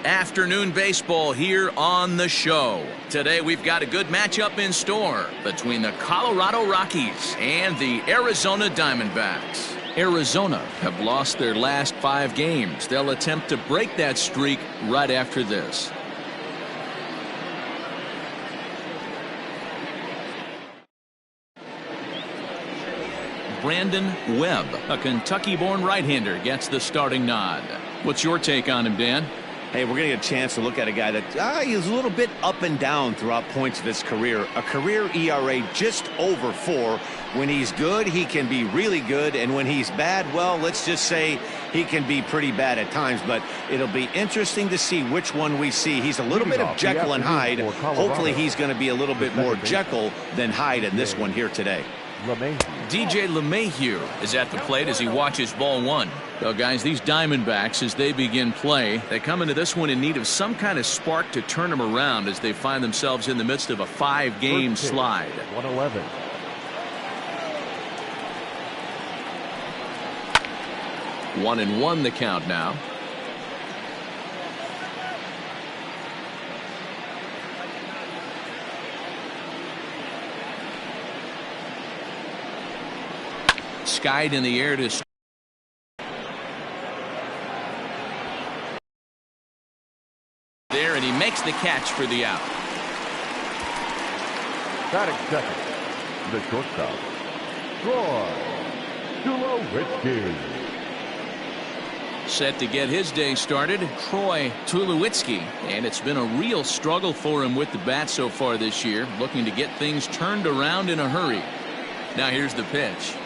Afternoon baseball here on the show. Today we've got a good matchup in store between the Colorado Rockies and the Arizona Diamondbacks. Arizona have lost their last 5 games. They'll attempt to break that streak right after this. Brandon Webb, a Kentucky-born right-hander, gets the starting nod. What's your take on him, Dan? Hey, we're going to get a chance to look at a guy that he's a little bit up and down throughout points of his career. A career ERA just over 4. When he's good, he can be really good. And when he's bad, well, let's just say he can be pretty bad at times. But it'll be interesting to see which one we see. He's a little bit of Jekyll and Hyde. Hopefully he's going to be a little bit more Jekyll than Hyde in this one here today. DJ LeMahieu is at the plate as he watches ball 1. Well, guys, these Diamondbacks, as they begin play, they come into this one in need of some kind of spark to turn them around as they find themselves in the midst of a 5-game slide. 111. One and one the count now. Skied in the air to there, and he makes the catch for the out. Batting second, the shortstop, Troy Tulowitzki. Set to get his day started, Troy Tulowitzki, and it's been a real struggle for him with the bat so far this year, looking to get things turned around in a hurry. Now here's the pitch.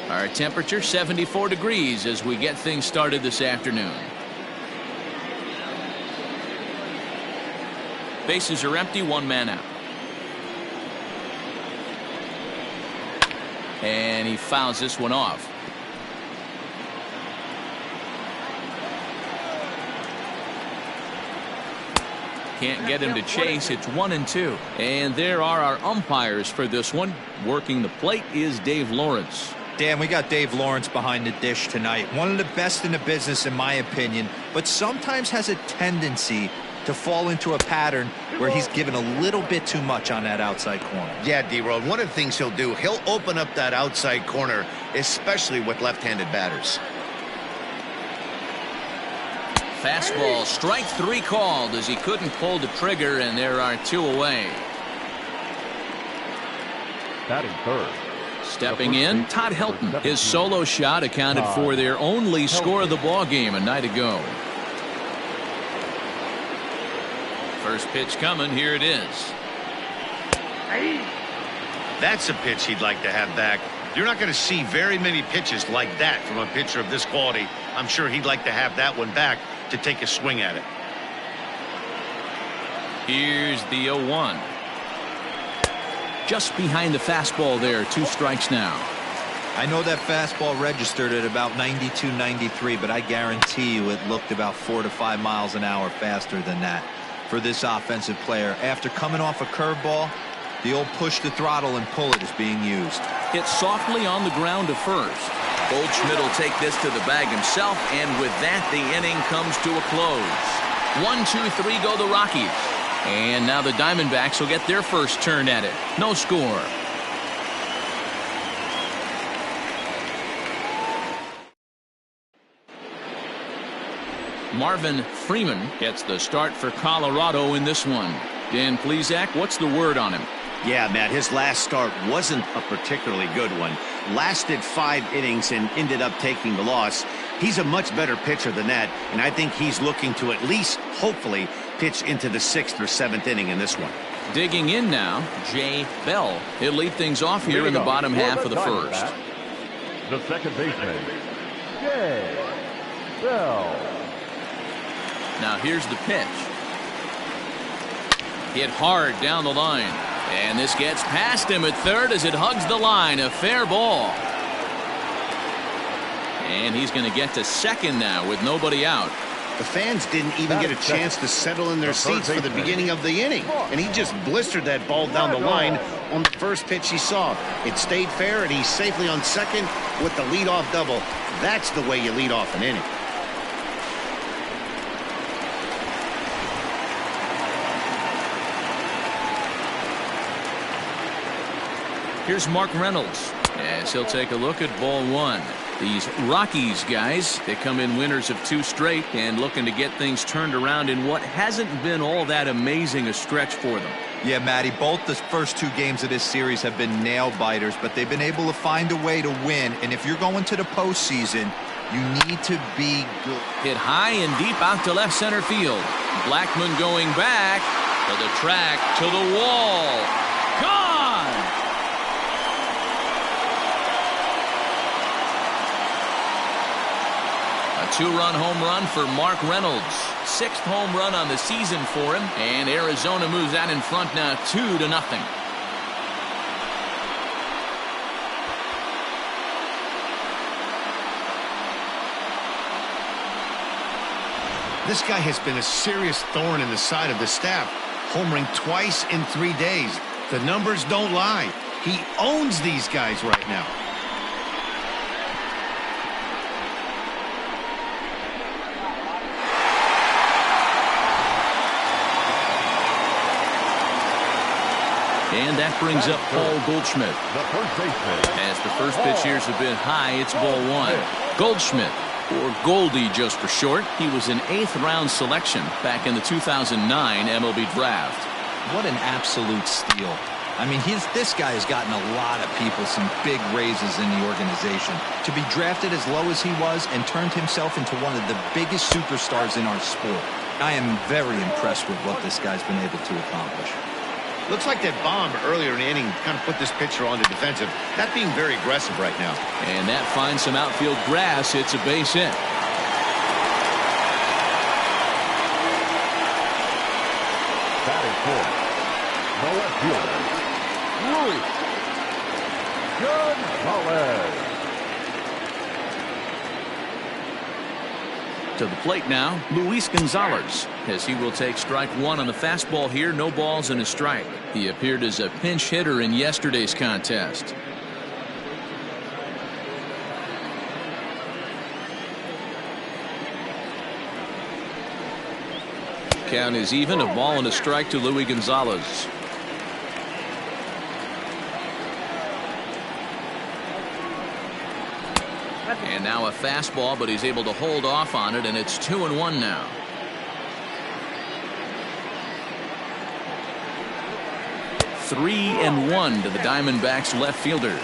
Our temperature 74 degrees as we get things started this afternoon. Bases are empty, 1 man out. And he fouls this one off. Can't get him to chase. It's 1 and 2. And there are our umpires for this one. Working the plate is Dave Lawrence. Dan, we got Dave Lawrence behind the dish tonight. One of the best in the business, in my opinion, but sometimes has a tendency to fall into a pattern where he's given a little bit too much on that outside corner. Yeah, D-Road, one of the things he'll do, he'll open up that outside corner, especially with left-handed batters. Fastball, strike 3 called as he couldn't pull the trigger, and there are 2 away. Batting third. Stepping in, Todd Helton. His solo shot accounted for their only score of the ball game a night ago. First pitch coming. Here it is. That's a pitch he'd like to have back. You're not going to see very many pitches like that from a pitcher of this quality. I'm sure he'd like to have that one back to take a swing at it. Here's the 0-1. Just behind the fastball there. 2 strikes now. I know that fastball registered at about 92, 93, but I guarantee you it looked about 4 to 5 miles an hour faster than that for this offensive player. After coming off a curveball, the old push the throttle and pull it is being used. Hit softly on the ground to first. Goldschmidt will take this to the bag himself, and with that, the inning comes to a close. 1, 2, 3 go the Rockies. And now the Diamondbacks will get their first turn at it. No score. Marvin Freeman gets the start for Colorado in this one. Dan Plesac, what's the word on him? Yeah, Matt, his last start wasn't a particularly good one. Lasted 5 innings and ended up taking the loss. He's a much better pitcher than that, and I think he's looking to at least, hopefully, pitch into the 6th or 7th inning in this one. Digging in now, Jay Bell. He'll lead things off here in the bottom half of the first. The second baseman, Jay Bell. Now here's the pitch. Hit hard down the line. And this gets past him at third as it hugs the line. A fair ball. And he's going to get to second now with nobody out. The fans didn't even get a chance to settle in their seats for the beginning of the inning. And he just blistered that ball down the line on the first pitch he saw. It stayed fair, and he's safely on second with the leadoff double. That's the way you lead off an inning. Here's Mark Reynolds as he'll take a look at ball one. These Rockies guys, they come in winners of 2 straight and looking to get things turned around in what hasn't been all that amazing a stretch for them. Yeah, Matty, both the first 2 games of this series have been nail biters, but they've been able to find a way to win. And if you're going to the postseason, you need to be good. Hit high and deep out to left center field. Blackman going back to the track, to the wall. Gone! A 2-run home run for Mark Reynolds. 6th home run on the season for him. And Arizona moves out in front now 2-0. This guy has been a serious thorn in the side of the staff, homering twice in 3 days. The numbers don't lie. He owns these guys right now. And that brings up Paul Goldschmidt. The first baseman. As the first pitch here is a bit high, it's ball one. Goldschmidt, or Goldie just for short. He was an 8th-round selection back in the 2009 MLB draft. What an absolute steal. I mean, this guy has gotten a lot of people some big raises in the organization. To be drafted as low as he was and turned himself into one of the biggest superstars in our sport. I am very impressed with what this guy's been able to accomplish. Looks like that bomb earlier in the inning kind of put this pitcher on the defensive. Not being very aggressive right now. And that finds some outfield grass. It's a base hit. Batting fourth, the left fielder, Luis Gonzalez. To the plate now, Luis Gonzalez, as he will take strike one on the fastball here. No balls and a strike. He appeared as a pinch hitter in yesterday's contest. Count is even. A ball and a strike to Luis Gonzalez. And now a fastball, but he's able to hold off on it, and it's 2-1 now. Three and one to the Diamondbacks left fielder.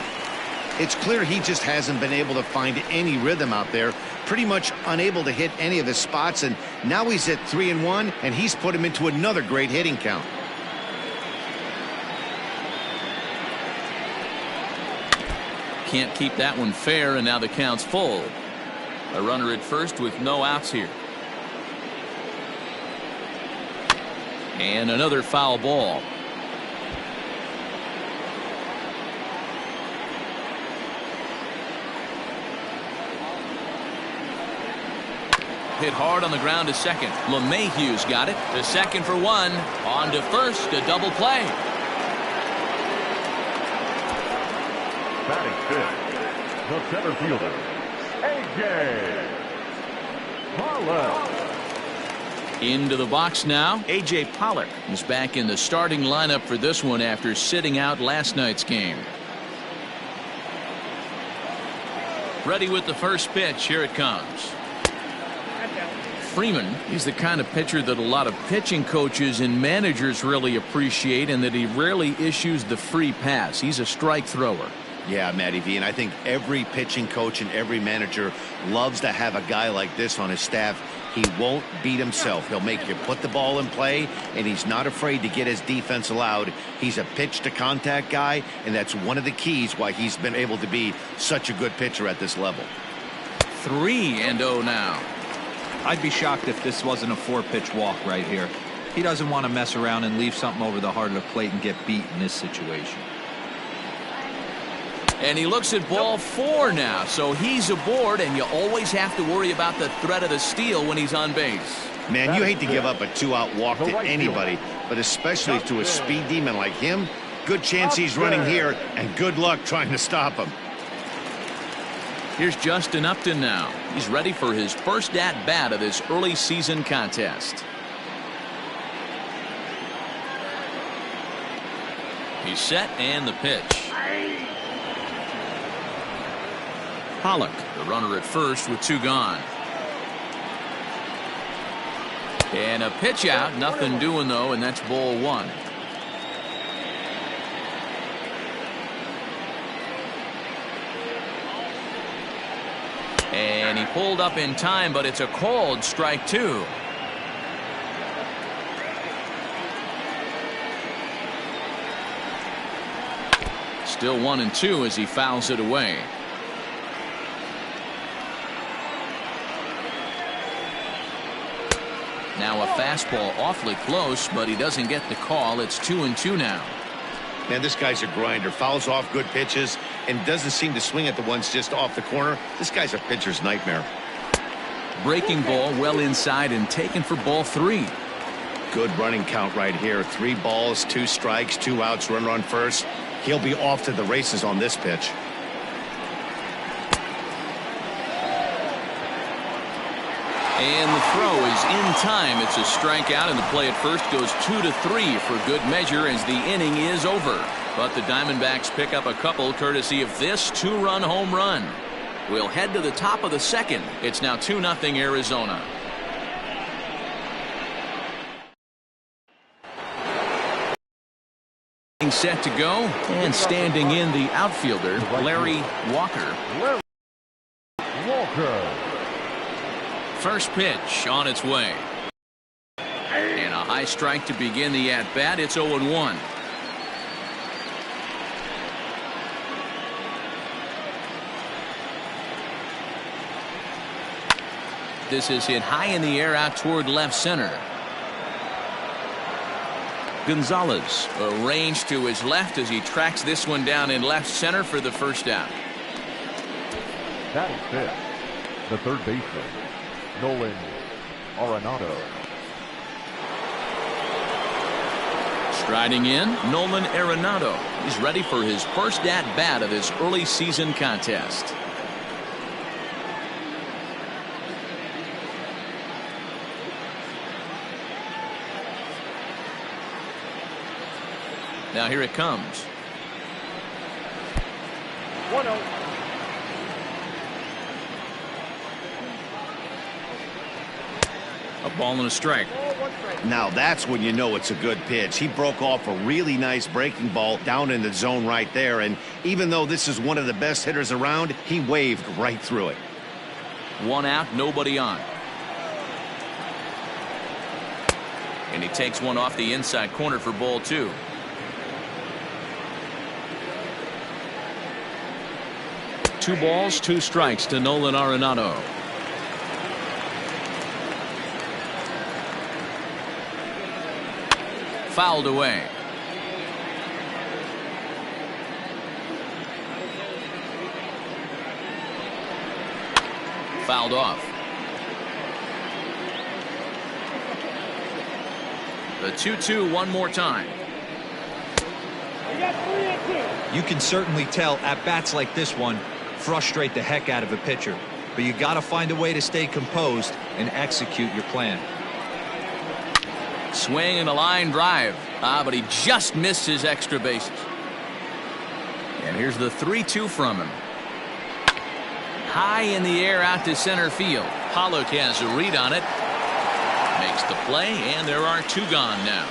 It's clear he just hasn't been able to find any rhythm out there. Pretty much unable to hit any of his spots, and now he's at 3-1, and he's put him into another great hitting count. Can't keep that one fair, and now the count's full. A runner at first with no outs here. And another foul ball. Hit hard on the ground to second. LeMahieu's got it. To second for one. On to first. A double play. Batting fifth, the center fielder, A.J. Pollock. Into the box now. A.J. Pollock is back in the starting lineup for this one after sitting out last night's game. Ready with the first pitch. Here it comes. Freeman, he's the kind of pitcher that a lot of pitching coaches and managers really appreciate, and that he rarely issues the free pass. He's a strike thrower. Yeah, Matty V, and I think every pitching coach and every manager loves to have a guy like this on his staff. He won't beat himself. He'll make you put the ball in play, and he's not afraid to get his defense allowed. He's a pitch-to-contact guy, and that's one of the keys why he's been able to be such a good pitcher at this level. 3-0 now. I'd be shocked if this wasn't a 4-pitch walk right here. He doesn't want to mess around and leave something over the heart of the plate and get beat in this situation. And he looks at ball 4 now, so he's aboard, and you always have to worry about the threat of the steal when he's on base. Man, you hate to give up a 2-out walk to anybody, but especially to a speed demon like him. Good chance he's running here, and good luck trying to stop him. Here's Justin Upton now. He's ready for his first at-bat of this early season contest. He's set and the pitch. Pollock, the runner at first with 2 gone. And a pitch out, nothing doing though, and that's ball 1. And he pulled up in time, but it's a called strike 2. Still 1-2 as he fouls it away. Now a fastball awfully close, but he doesn't get the call. It's 2-2 now. Man, this guy's a grinder. Fouls off good pitches and doesn't seem to swing at the ones just off the corner. This guy's a pitcher's nightmare. Breaking ball well inside and taken for ball 3. Good running count right here. 3 balls, 2 strikes, 2 outs, runner on first. He'll be off to the races on this pitch. And the throw is in time. It's a strikeout, and the play at first goes 2-3 for good measure as the inning is over. But the Diamondbacks pick up a couple courtesy of this 2-run home run. We'll head to the top of the second. It's now 2-0 Arizona. Set to go, and standing in the outfielder, Larry Walker. First pitch on its way. And a high strike to begin the at-bat. It's 0-1. This is hit high in the air out toward left center. Gonzalez arranged to his left as he tracks this one down in left center for the first out. That is fifth. The third baseman, Nolan Arenado. Striding in, Nolan Arenado. He's ready for his first at-bat of this early season contest. Now here it comes. 1-0. A ball and a strike. Now that's when you know it's a good pitch. He broke off a really nice breaking ball down in the zone right there, and even though this is one of the best hitters around, he waved right through it. 1 out, nobody on. And he takes one off the inside corner for ball 2. Two balls, 2 strikes to Nolan Arenado. Fouled away. Fouled off. The 2-2 one more time. You can certainly tell at bats like this one frustrate the heck out of a pitcher, but you got to find a way to stay composed and execute your plan. Swing and a line drive. But he just missed his extra bases. And here's the 3-2 from him. High in the air out to center field. Pollock has a read on it. Makes the play, and there are 2 gone now.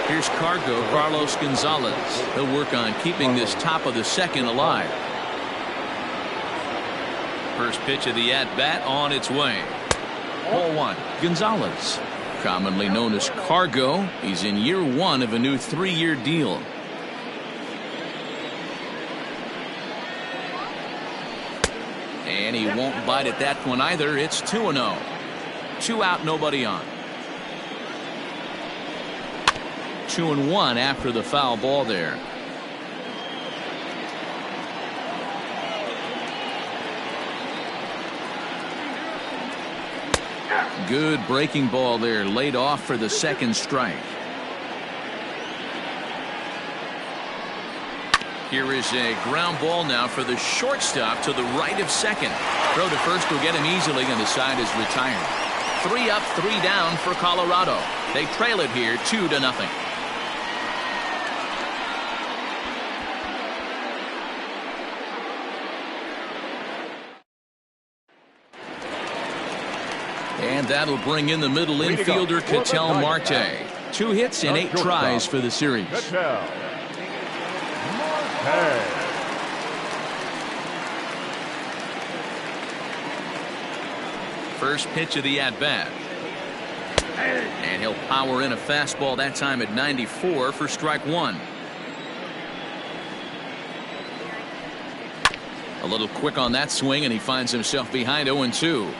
Here's Carlos Gonzalez. He'll work on keeping this top of the second alive. First pitch of the at-bat on its way. Ball 1. Gonzalez, commonly known as Cargo. He's in year 1 of a new 3-year deal. And he won't bite at that one either. It's 2-0. 2 out, nobody on. 2-1 after the foul ball there. Good breaking ball there, laid off for the second strike. Here is a ground ball now for the shortstop to the right of second. Throw to first will get him easily, and the side is retired. 3 up, 3 down for Colorado. They trail it here 2-0. And that'll bring in the middle infielder, Ketel Marte. 2 hits and 8 tries for the series. First pitch of the at-bat. And he'll power in a fastball that time at 94 for strike 1. A little quick on that swing, and he finds himself behind 0-2.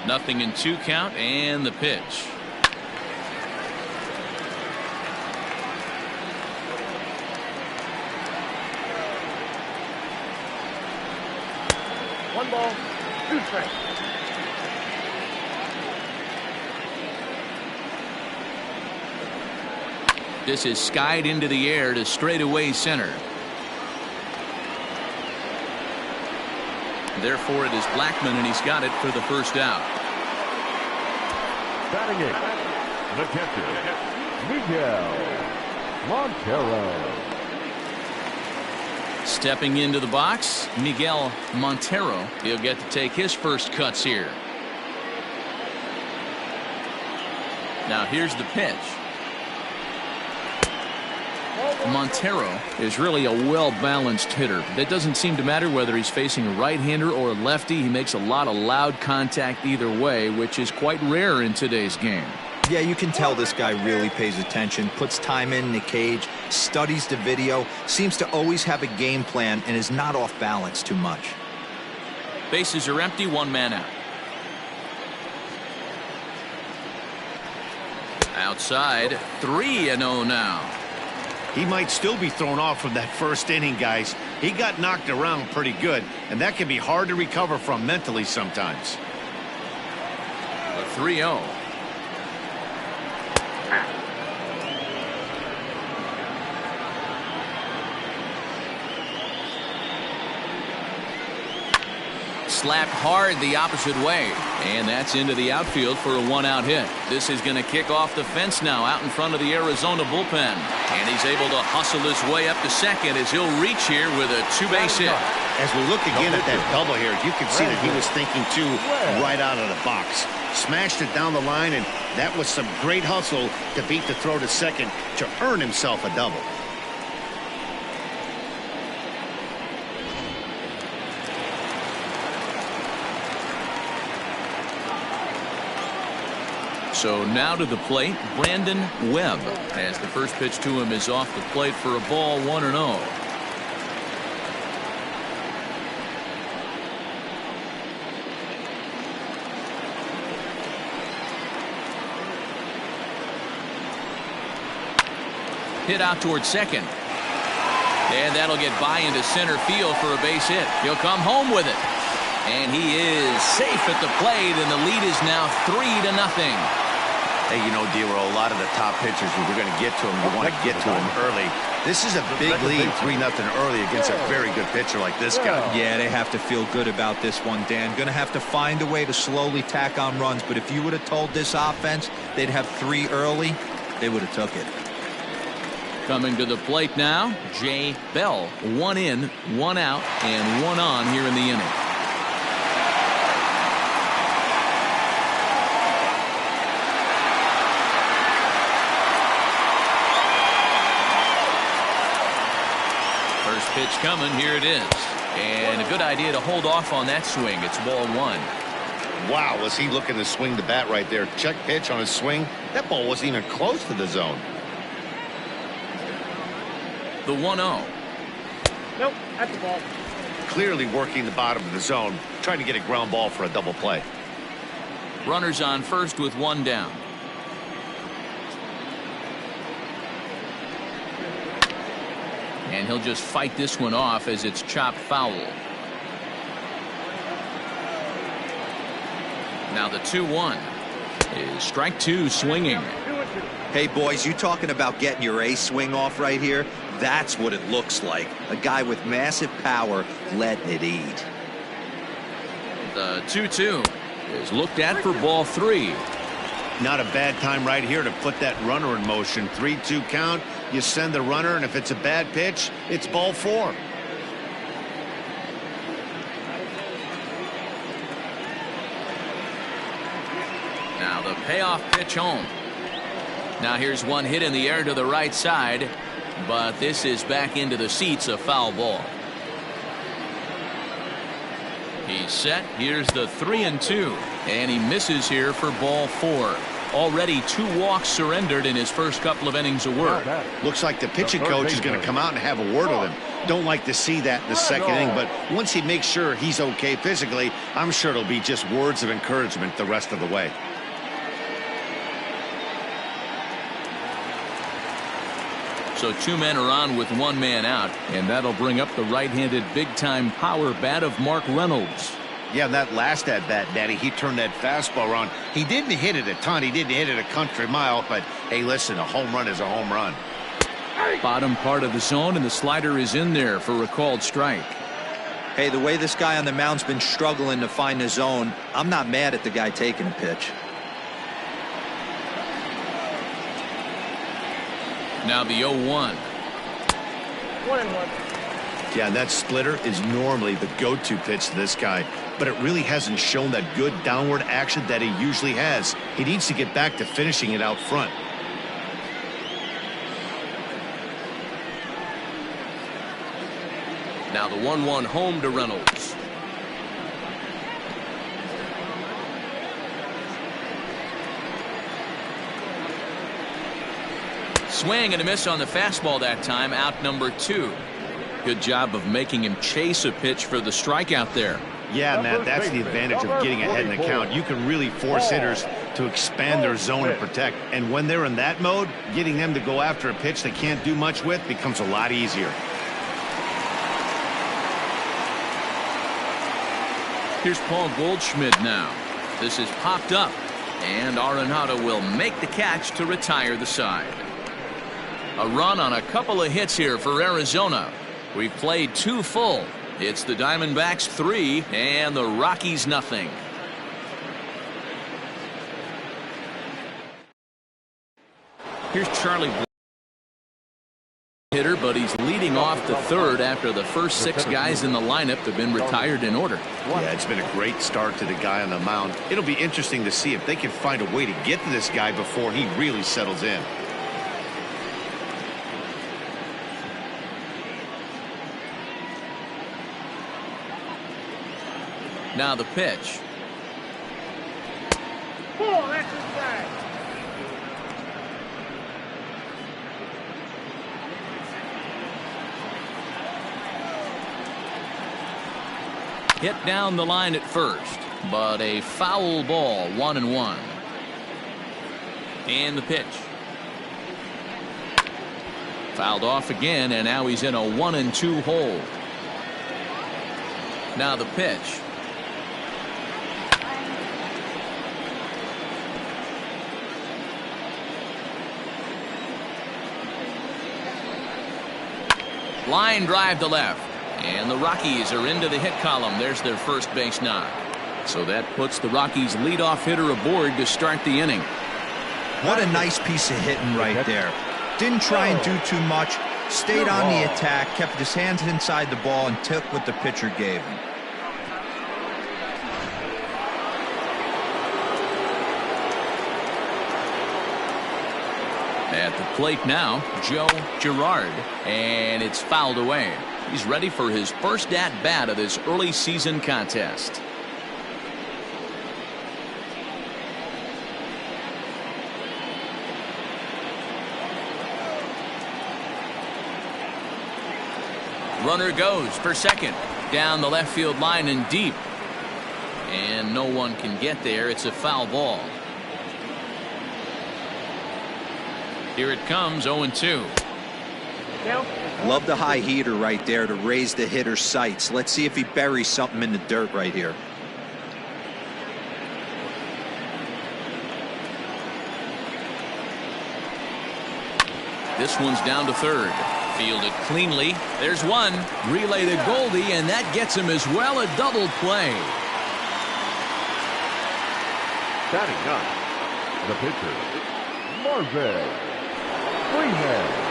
Nothing in 2 count, and the pitch. One ball, 2 strikes. This is skied into the air to straightaway center. Therefore, it is Blackmon, and he's got it for the first out. Batting 8, the catcher, Miguel Montero. Stepping into the box, Miguel Montero. He'll get to take his first cuts here. Now here's the pitch. Montero is really a well-balanced hitter. It doesn't seem to matter whether he's facing a right-hander or a lefty. He makes a lot of loud contact either way, which is quite rare in today's game. Yeah, you can tell this guy really pays attention, puts time in the cage, studies the video, seems to always have a game plan, and is not off balance too much. Bases are empty, 1 man out. Outside, 3-0 now. He might still be thrown off from that first inning, guys. He got knocked around pretty good, and that can be hard to recover from mentally sometimes. The 3-0. Slapped hard the opposite way, and that's into the outfield for a 1-out hit. This is going to kick off the fence now out in front of the Arizona bullpen, and he's able to hustle his way up to second as he'll reach here with a 2-base hit. As we look again at that double here, you can see that he was thinking too right out of the box. Smashed it down the line, and that was some great hustle to beat the throw to second to earn himself a double. So now to the plate, Brandon Webb, as the first pitch to him is off the plate for a ball, 1-0. Hit out towards second. And that'll get by into center field for a base hit. He'll come home with it. And he is safe at the plate, and the lead is now 3-0. Hey, you know, D-Roll, a lot of the top pitchers, when we're going to get to them, you want to get to them early. This is a big lead, 3-0 early against a very good pitcher like this guy. Yeah, they have to feel good about this one, Dan. Going to have to find a way to slowly tack on runs, but if you would have told this offense they'd have 3 early, they would have took it. Coming to the plate now, Jay Bell. 1 in, 1 out, and 1 on here in the inning. First pitch coming, here it is. And a good idea to hold off on that swing. It's ball 1. Wow, was he looking to swing the bat right there. Check pitch on his swing. That ball wasn't even close to the zone. The 1-0. Nope, that's the ball. Clearly working the bottom of the zone, trying to get a ground ball for a double play. Runners on first with 1 down. And he'll just fight this one off as it's chopped foul. Now the 2-1 is strike 2 swinging. Hey, boys, you talking about getting your A swing off right here? That's what it looks like. A guy with massive power letting it eat. The 2-2 is looked at for ball 3. Not a bad time right here to put that runner in motion. 3-2 count. You send the runner, and if it's a bad pitch, it's ball 4. Now the payoff pitch home. Now here's one hit in the air to the right side, but this is back into the seats, a foul ball. He's set. Here's the 3-2, and he misses here for ball 4. Already 2 walks surrendered in his first couple of innings of work. Looks like the pitching coach is going to come out and have a word with him. Don't like to see that in the second inning, but once he makes sure he's okay physically, I'm sure it'll be just words of encouragement the rest of the way. So 2 men are on with 1 man out, and that'll bring up the right-handed big-time power bat of Mark Reynolds. Yeah, that last at-bat, Daddy, he turned that fastball around. He didn't hit it a ton. He didn't hit it a country mile, but, hey, listen, a home run is a home run. Bottom part of the zone, and the slider is in there for a called strike. Hey, the way this guy on the mound's been struggling to find the zone, I'm not mad at the guy taking a pitch. Now the 0-1. 1-1. Yeah, that splitter is normally the go-to pitch to this guy, but it really hasn't shown that good downward action that he usually has. He needs to get back to finishing it out front. Now the 1-1 home to Reynolds. Swing and a miss on the fastball that time, out number 2. Good job of making him chase a pitch for the strikeout there. Yeah, Matt, that's the advantage of getting ahead in the count. You can really force hitters to expand their zone and protect. And when they're in that mode, getting them to go after a pitch they can't do much with becomes a lot easier. Here's Paul Goldschmidt now. This is popped up, and Arenado will make the catch to retire the side. A run on a couple of hits here for Arizona. We've played 2 full. It's the Diamondbacks 3 and the Rockies nothing. Here's Charlie hitter, but he's leading off the 3rd after the first 6 guys in the lineup have been retired in order. Yeah, it's been a great start to the guy on the mound. It'll be interesting to see if they can find a way to get to this guy before he really settles in. Now the pitch. Ball, that's inside. Hit down the line at first, but a foul ball, 1-1. And the pitch. Fouled off again, and now he's in a 1-2 hole. Now the pitch. Line drive to left, and the Rockies are into the hit column. There's their first base knock. So that puts the Rockies leadoff hitter aboard to start the inning. What a nice piece of hitting right there. Didn't try and do too much, stayed on the attack, kept his hands inside the ball, and took what the pitcher gave him. At the plate now, Joe Girard, and it's fouled away. He's ready for his first at-bat of this early season contest. Runner goes for second, down the left field line and deep. And no one can get there. It's a foul ball. Here it comes, 0-2. Love the high heater right there to raise the hitter's sights. Let's see if he buries something in the dirt right here. This one's down to third. Fielded cleanly. There's one. Relay to Goldie, and that gets him as well, a double play. Batting up, the pitcher, Marvin Freeman.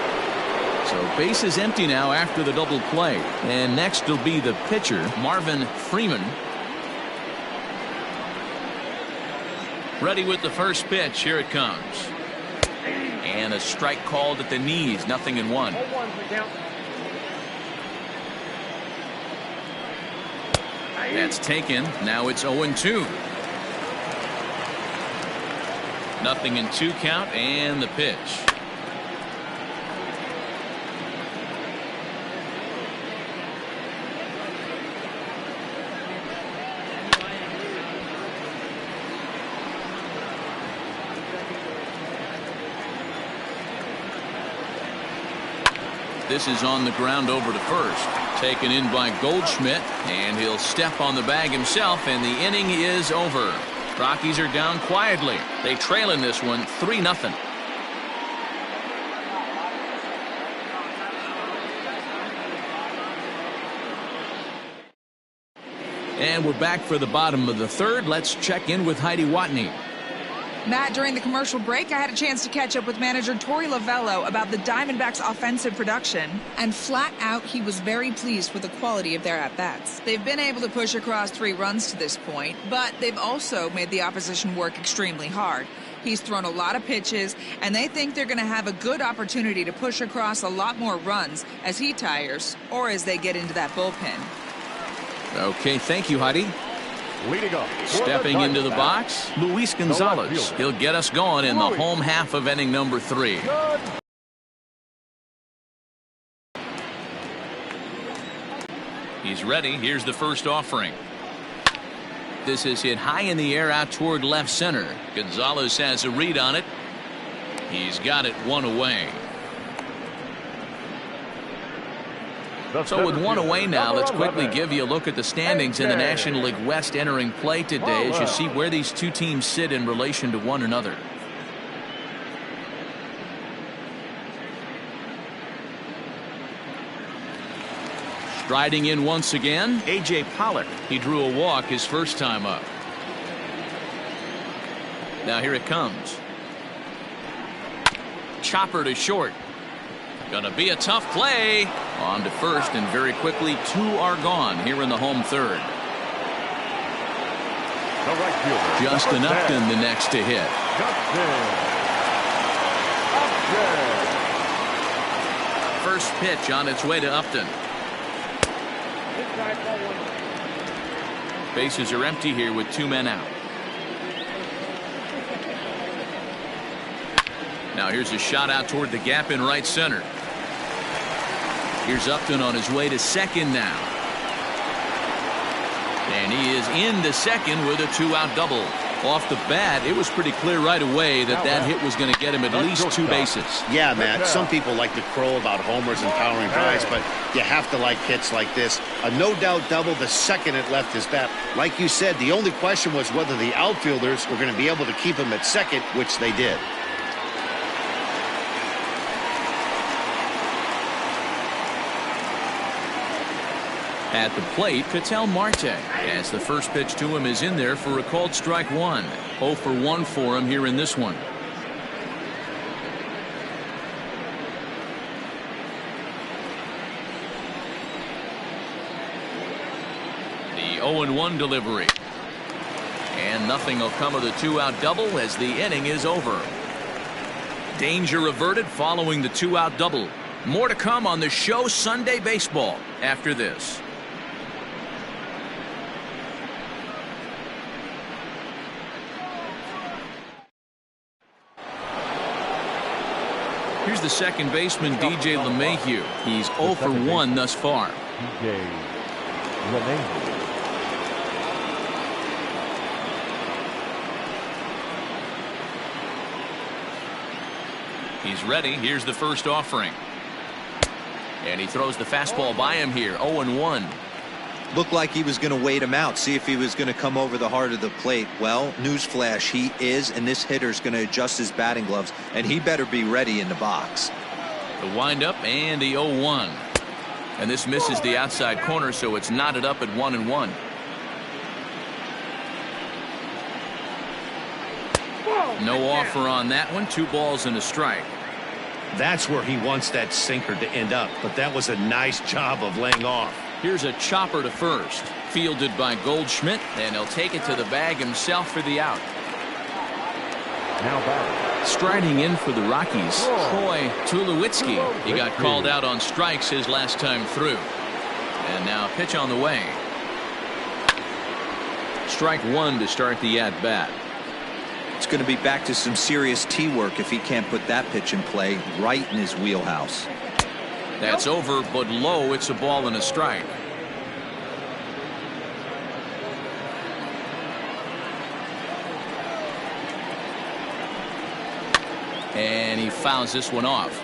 So base is empty now after the double play. And next will be the pitcher, Marvin Freeman. Ready with the first pitch. Here it comes. And a strike called at the knees. 0-1. That's taken. Now it's 0-2. 0-2 count, and the pitch. This is on the ground over to first. Taken in by Goldschmidt, and he'll step on the bag himself, and the inning is over. Rockies are down quietly. They trail in this one 3-0. And we're back for the bottom of the third. Let's check in with Heidi Watney. Matt, during the commercial break, I had a chance to catch up with manager Torey Lovello about the Diamondbacks' offensive production. And flat out, he was very pleased with the quality of their at-bats. They've been able to push across 3 runs to this point, but they've also made the opposition work extremely hard. He's thrown a lot of pitches, and they think they're going to have a good opportunity to push across a lot more runs as he tires or as they get into that bullpen. Okay, thank you, Heidi. Leading up, stepping into the box, Luis Gonzalez. He'll get us going in the home half of inning number 3. He's ready. Here's the first offering. This is hit high in the air out toward left center. Gonzalez has a read on it. He's got it 1 away. So with 1 away now, let's quickly give you a look at the standings in the National League West entering play today as you see where these two teams sit in relation to one another. Striding in once again, A.J. Pollock. He drew a walk his first time up. Now here it comes. Chopper to short. Gonna be a tough play. On to first, and very quickly 2 are gone here in the home third. Justin Upton the next to hit. First pitch on its way to Upton. Bases are empty here with 2 men out. Now here's a shot out toward the gap in right center. Here's Upton on his way to second now. And he is into second with a 2-out double. Off the bat, it was pretty clear right away that that hit was going to get him at least 2 bases. Yeah, Matt, some people like to crow about homers and powering drives, but you have to like hits like this. A no-doubt double the second it left his bat. Like you said, the only question was whether the outfielders were going to be able to keep him at second, which they did. At the plate, Ketel Marte, as the first pitch to him is in there for a called strike 1. 0 for 1 for him here in this one. The 0-1 delivery. And nothing will come of the 2-out double as the inning is over. Danger averted following the 2-out double. More to come on the show Sunday Baseball after this. Here's the second baseman, DJ LeMahieu. He's 0 for 1 thus far. DJ LeMahieu. He's ready. Here's the first offering. And he throws the fastball by him here. 0-1. Looked like he was going to wait him out, see if he was going to come over the heart of the plate. Well, newsflash, he is, and this hitter's going to adjust his batting gloves, and he better be ready in the box. The windup and the 0-1. And this misses the outside corner, so it's knotted up at 1-1. No offer on that one. 2 balls and a strike. That's where he wants that sinker to end up, but that was a nice job of laying off. Here's a chopper to first. Fielded by Goldschmidt, and he'll take it to the bag himself for the out. Now back. Striding in for the Rockies, Troy Tulowitzki. He got called out on strikes his last time through. And now pitch on the way. Strike 1 to start the at-bat. It's going to be back to some serious tee work if he can't put that pitch in play right in his wheelhouse. That's over, but low. It's a ball and a strike. And he fouls this one off.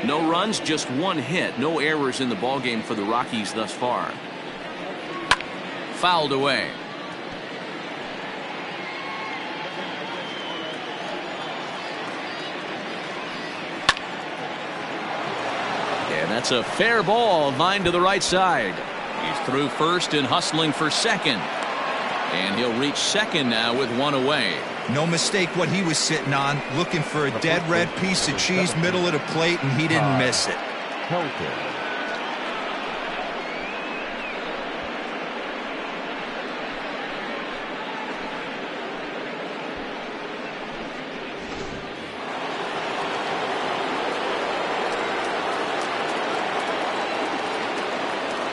No runs, just 1 hit. No errors in the ballgame for the Rockies thus far. Fouled away. And that's a fair ball, line to the right side. He's through first and hustling for second. And he'll reach second now with 1 away. No mistake what he was sitting on, looking for a dead red piece of cheese middle of the plate, and he didn't miss it. Helton.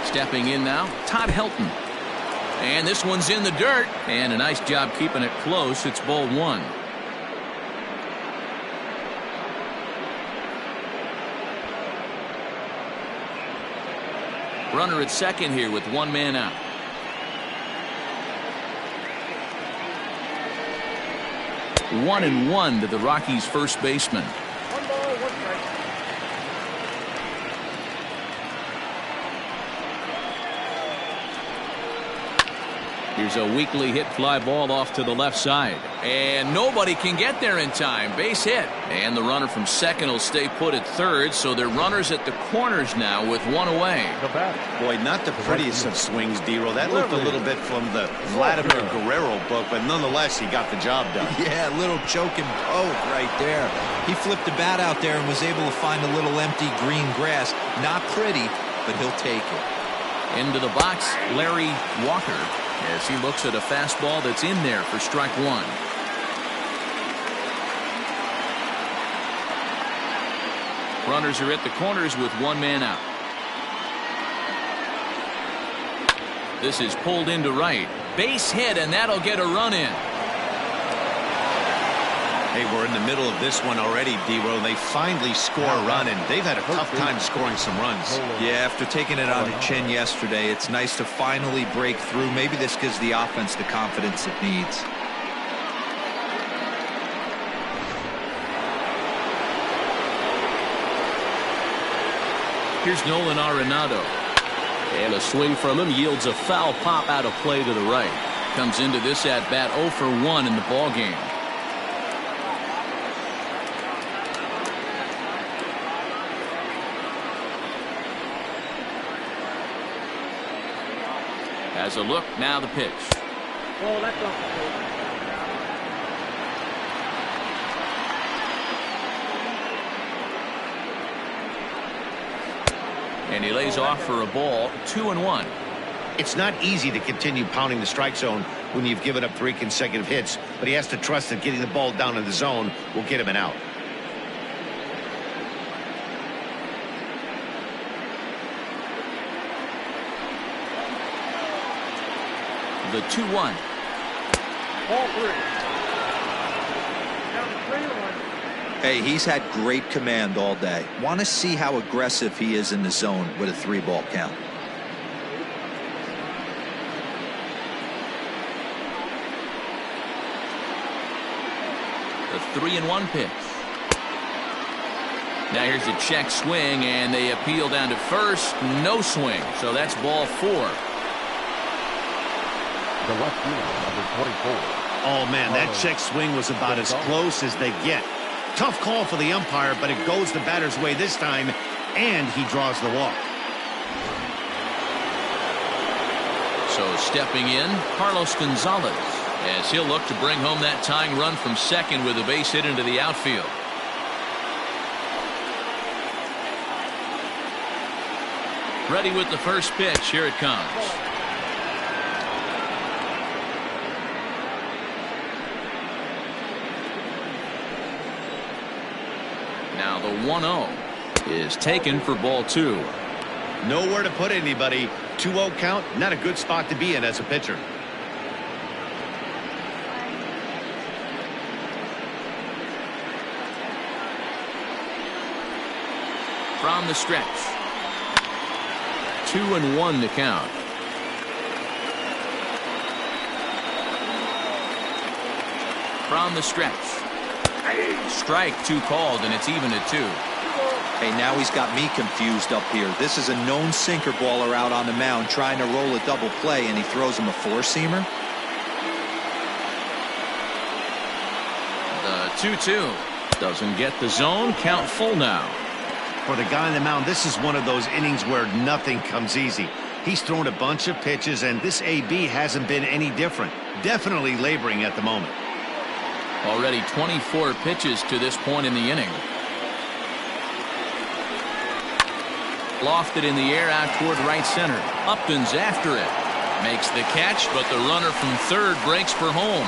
Stepping in now, Todd Helton. And this one's in the dirt. And a nice job keeping it close. It's ball 1. Runner at second here with 1 man out. One and 1 to the Rockies' first baseman. 1 ball, 1 strike. Here's a weakly hit fly ball off to the left side. And nobody can get there in time. Base hit. And the runner from second will stay put at third. So they're runners at the corners now with 1 away. Boy, not the prettiest of swings, D-Roll. That looked a little bit from the Vladimir Guerrero book, but nonetheless, he got the job done. Yeah, a little choking poke right there. He flipped the bat out there and was able to find a little empty green grass. Not pretty, but he'll take it. Into the box, Larry Walker, as he looks at a fastball that's in there for strike 1. Runners are at the corners with 1 man out. This is pulled into right. Base hit, and that'll get a run in. Hey, we're in the middle of this one already, D-Roll. They finally score a run, and they've had a tough time scoring some runs. Yeah, after taking it on the chin yesterday, it's nice to finally break through. Maybe this gives the offense the confidence it needs. Here's Nolan Arenado. And a swing from him yields a foul pop out of play to the right. Comes into this at bat 0 for 1 in the ball game. Has a look, now the pitch. Oh, that's off the plate. And he lays off for a ball, 2-1. It's not easy to continue pounding the strike zone when you've given up 3 consecutive hits, but he has to trust that getting the ball down in the zone will get him an out. The 2-1. Ball 3. Down to 3-1. Hey, he's had great command all day. Want to see how aggressive he is in the zone with a 3-ball count. The 3-1 pitch. Now here's a check swing, and they appeal down to first. No swing, so that's ball 4. The left fielder, number 24. Oh, man, that check swing was about as close as they get. Tough call for the umpire, but it goes the batter's way this time, and he draws the walk. So stepping in, Carlos Gonzalez, as he'll look to bring home that tying run from second with a base hit into the outfield. Ready with the first pitch. Here it comes. Now the 1-0 is taken for ball 2. Nowhere to put anybody. 2-0 count, not a good spot to be in as a pitcher. From the stretch. 2-1 to count. From the stretch. Strike 2 called, and it's even at 2. Hey, now he's got me confused up here. This is a known sinker baller out on the mound trying to roll a double play, and he throws him a 4-seamer. The 2-2 doesn't get the zone. Count full now. For the guy on the mound, this is one of those innings where nothing comes easy. He's thrown a bunch of pitches, and this AB hasn't been any different. Definitely laboring at the moment. Already 24 pitches to this point in the inning. Lofted in the air out toward right center. Upton's after it. Makes the catch, but the runner from third breaks for home.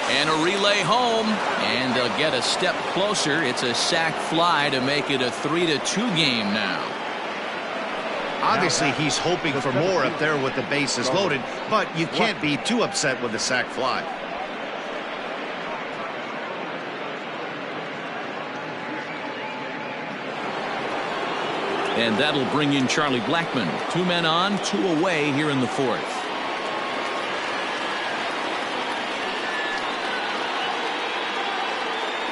And a relay home, and they'll get a step closer. It's a sac fly to make it a 3-2 game now. Obviously, he's hoping for more up there with the bases loaded, but you can't be too upset with a sac fly. And that'll bring in Charlie Blackmon. 2 men on, 2 away here in the 4th.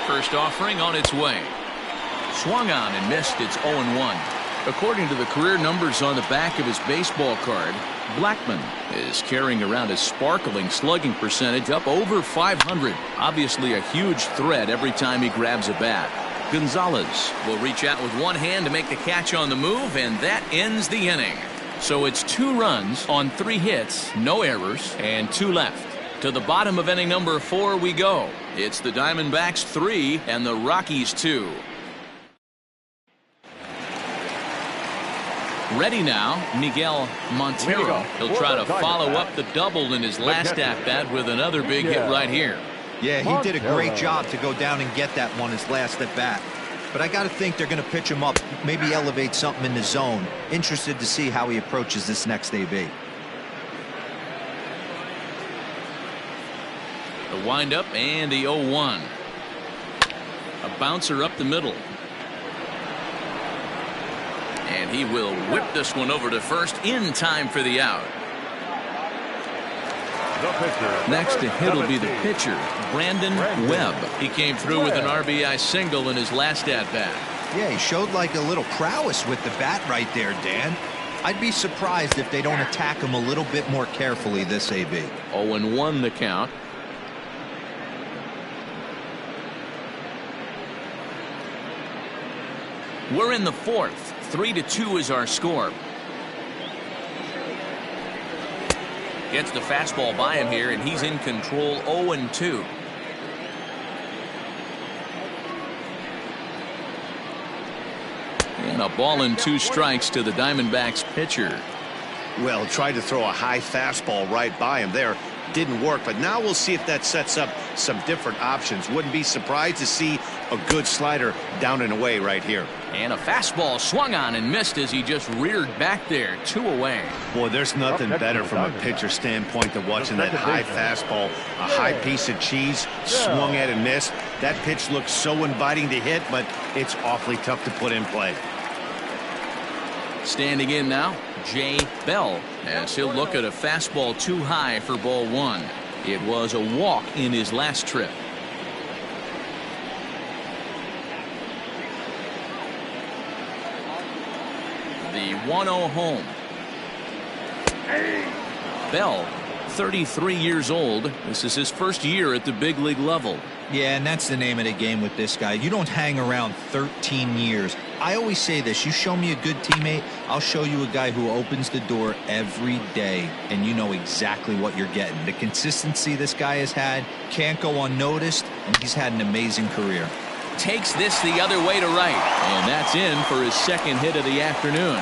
First offering on its way. Swung on and missed. It's 0-1. According to the career numbers on the back of his baseball card, Blackmon is carrying around a sparkling slugging percentage up over 500. Obviously a huge threat every time he grabs a bat. Gonzalez will reach out with one hand to make the catch on the move, and that ends the inning. So it's 2 runs on 3 hits, no errors, and 2 left. To the bottom of inning number 4 we go. It's the Diamondbacks 3 and the Rockies 2. Ready now, Miguel Montero. He'll try to follow up the double in his last at-bat with another big hit right here. Yeah, he did a great job to go down and get that one his last at-bat. But I got to think they're going to pitch him up, maybe elevate something in the zone. Interested to see how he approaches this next AB. The windup and the 0-1. A bouncer up the middle. And he will whip this one over to first in time for the out. Next to hit will be the pitcher, Brandon Webb. He came through with an RBI single in his last at-bat. Yeah, he showed like a little prowess with the bat right there, Dan. I'd be surprised if they don't attack him a little bit more carefully this AB. 0-1 the count. We're in the 4th. 3-2 is our score. Gets the fastball by him here, and he's in control. 0-2. And a ball and 2 strikes to the Diamondbacks pitcher. Well, tried to throw a high fastball right by him there. Didn't work, but now we'll see if that sets up some different options. Wouldn't be surprised to see a good slider down and away right here. And a fastball swung on and missed as he just reared back there. 2 away. Boy, there's nothing better from a pitcher standpoint than watching that high fastball. A high piece of cheese, swung at and missed. That pitch looks so inviting to hit, but it's awfully tough to put in play. Standing in now, Jay Bell, as he'll look at a fastball too high for ball 1. It was a walk in his last trip. The 1-0 home. Bell 33 years old. This is his first year at the big league level. Yeah, and that's the name of the game with this guy. You don't hang around 13 years. I always say this, you show me a good teammate, I'll show you a guy who opens the door every day, and you know exactly what you're getting. The consistency this guy has had can't go unnoticed, and he's had an amazing career. Takes this the other way to right, and that's in for his second hit of the afternoon.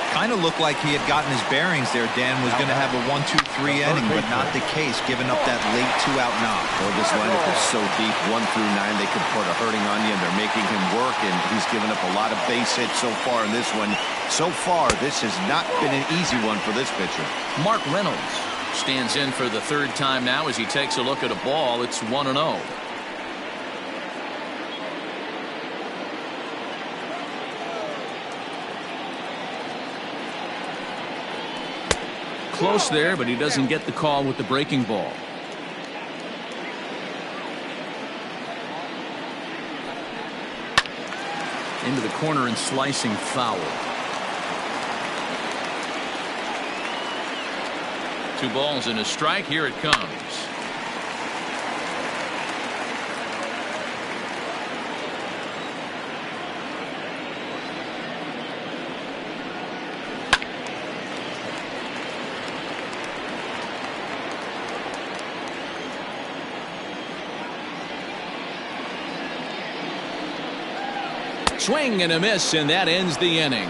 Kind of looked like he had gotten his bearings there. Dan was going to have a 1-2-3 inning, but not the case, giving up that late 2-out knock. Well, this lineup is so deep, 1 through 9, they could put a hurting on you, and they're making him work, and he's given up a lot of base hits so far in this one. So far, this has not been an easy one for this pitcher. Mark Reynolds stands in for the third time now as he takes a look at a ball. It's 1-0. Close there, but he doesn't get the call with the breaking ball. Into the corner and slicing foul. 2 balls and a strike. Here it comes. Swing and a miss, and that ends the inning.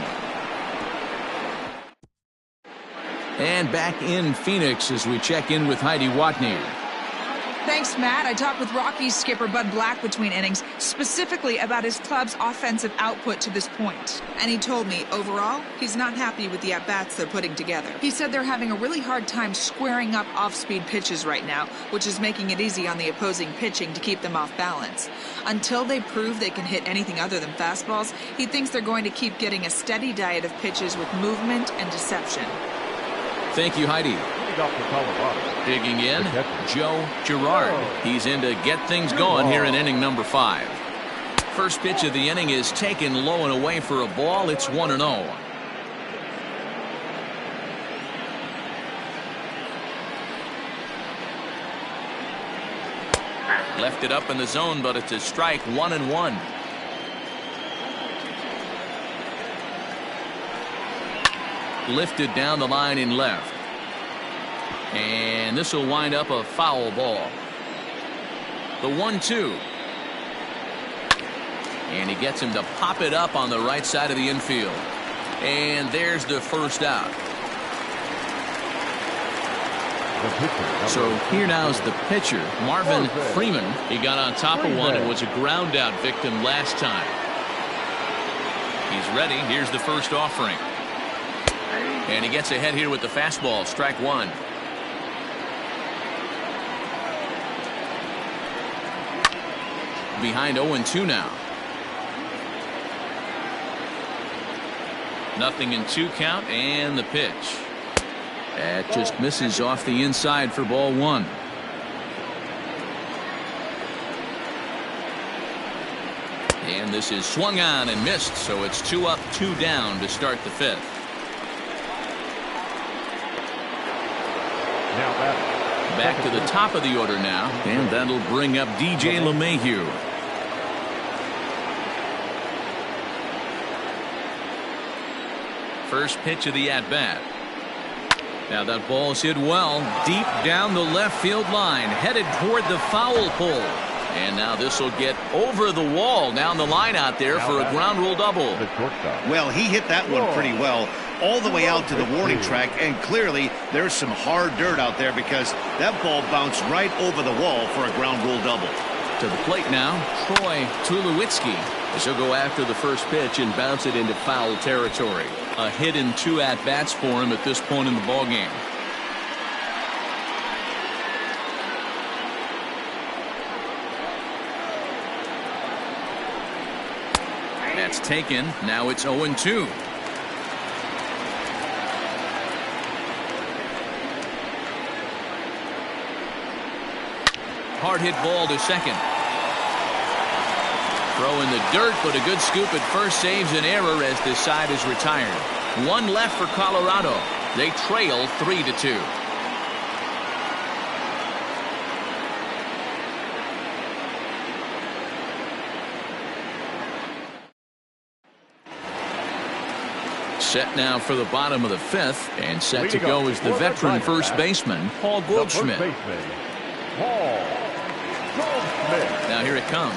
And back in Phoenix as we check in with Heidi Watney. Thanks, Matt. I talked with Rockies skipper Bud Black between innings, specifically about his club's offensive output to this point. And he told me, overall, he's not happy with the at-bats they're putting together. He said they're having a really hard time squaring up off-speed pitches right now, which is making it easy on the opposing pitching to keep them off balance. Until they prove they can hit anything other than fastballs, he thinks they're going to keep getting a steady diet of pitches with movement and deception. Thank you, Heidi. Digging in, Joe Girard. He's in to get things going here in inning number 5. First pitch of the inning is taken low and away for a ball. It's 1-0. Left it up in the zone, but it's a strike. 1-1. Lifted down the line in left. And this will wind up a foul ball. The 1-2. And he gets him to pop it up on the right side of the infield. And there's the first out. So here now is the pitcher, Marvin Freeman. He got on top of one and was a ground out victim last time. He's ready. Here's the first offering. And he gets ahead here with the fastball. Strike 1. Behind 0-2 now. 0-2 count, and the pitch. That just misses off the inside for ball 1. And this is swung on and missed, so it's 2 up, 2 down to start the 5th. Back to the top of the order now, and that'll bring up DJ LeMahieu. First pitch of the at-bat. Now that ball's hit well, deep down the left field line, headed toward the foul pole. And now this will get over the wall down the line out there for a ground rule double. Well, he hit that one pretty well all the way out to the warning track, and clearly there's some hard dirt out there because that ball bounced right over the wall for a ground rule double. To the plate now, Troy Tulowitzki, as he'll go after the first pitch and bounce it into foul territory. A hit in 2 at-bats for him at this point in the ballgame. That's taken. Now it's 0-2. Hard hit ball to second. Throw in the dirt, but a good scoop at first saves an error as this side is retired. 1 left for Colorado. They trail 3-2. Set now for the bottom of the fifth, and set to go is the veteran first baseman, Paul Goldschmidt. Paul Goldschmidt. Now here it comes.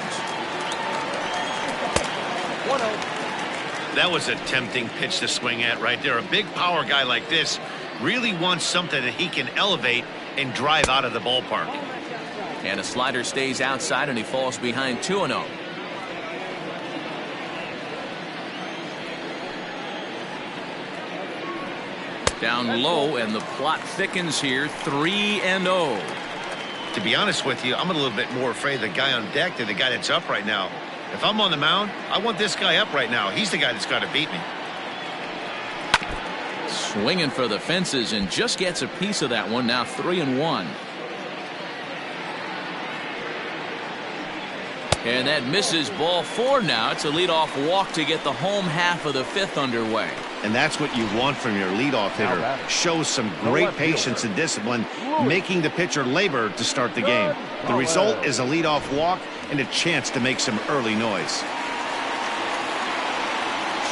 1-0. That was a tempting pitch to swing at right there. A big power guy like this really wants something that he can elevate and drive out of the ballpark. And a slider stays outside, and he falls behind 2-0. Down low, and the plot thickens here. 3-0. To be honest with you, I'm a little bit more afraid of the guy on deck than the guy that's up right now. If I'm on the mound, I want this guy up right now. He's the guy that's got to beat me. Swinging for the fences and just gets a piece of that one. Now 3-1. And that misses. Ball 4 now. It's a leadoff walk to get the home half of the fifth underway. And that's what you want from your leadoff hitter. Shows some great patience and discipline, making the pitcher labor to start the game. The result is a leadoff walk and a chance to make some early noise.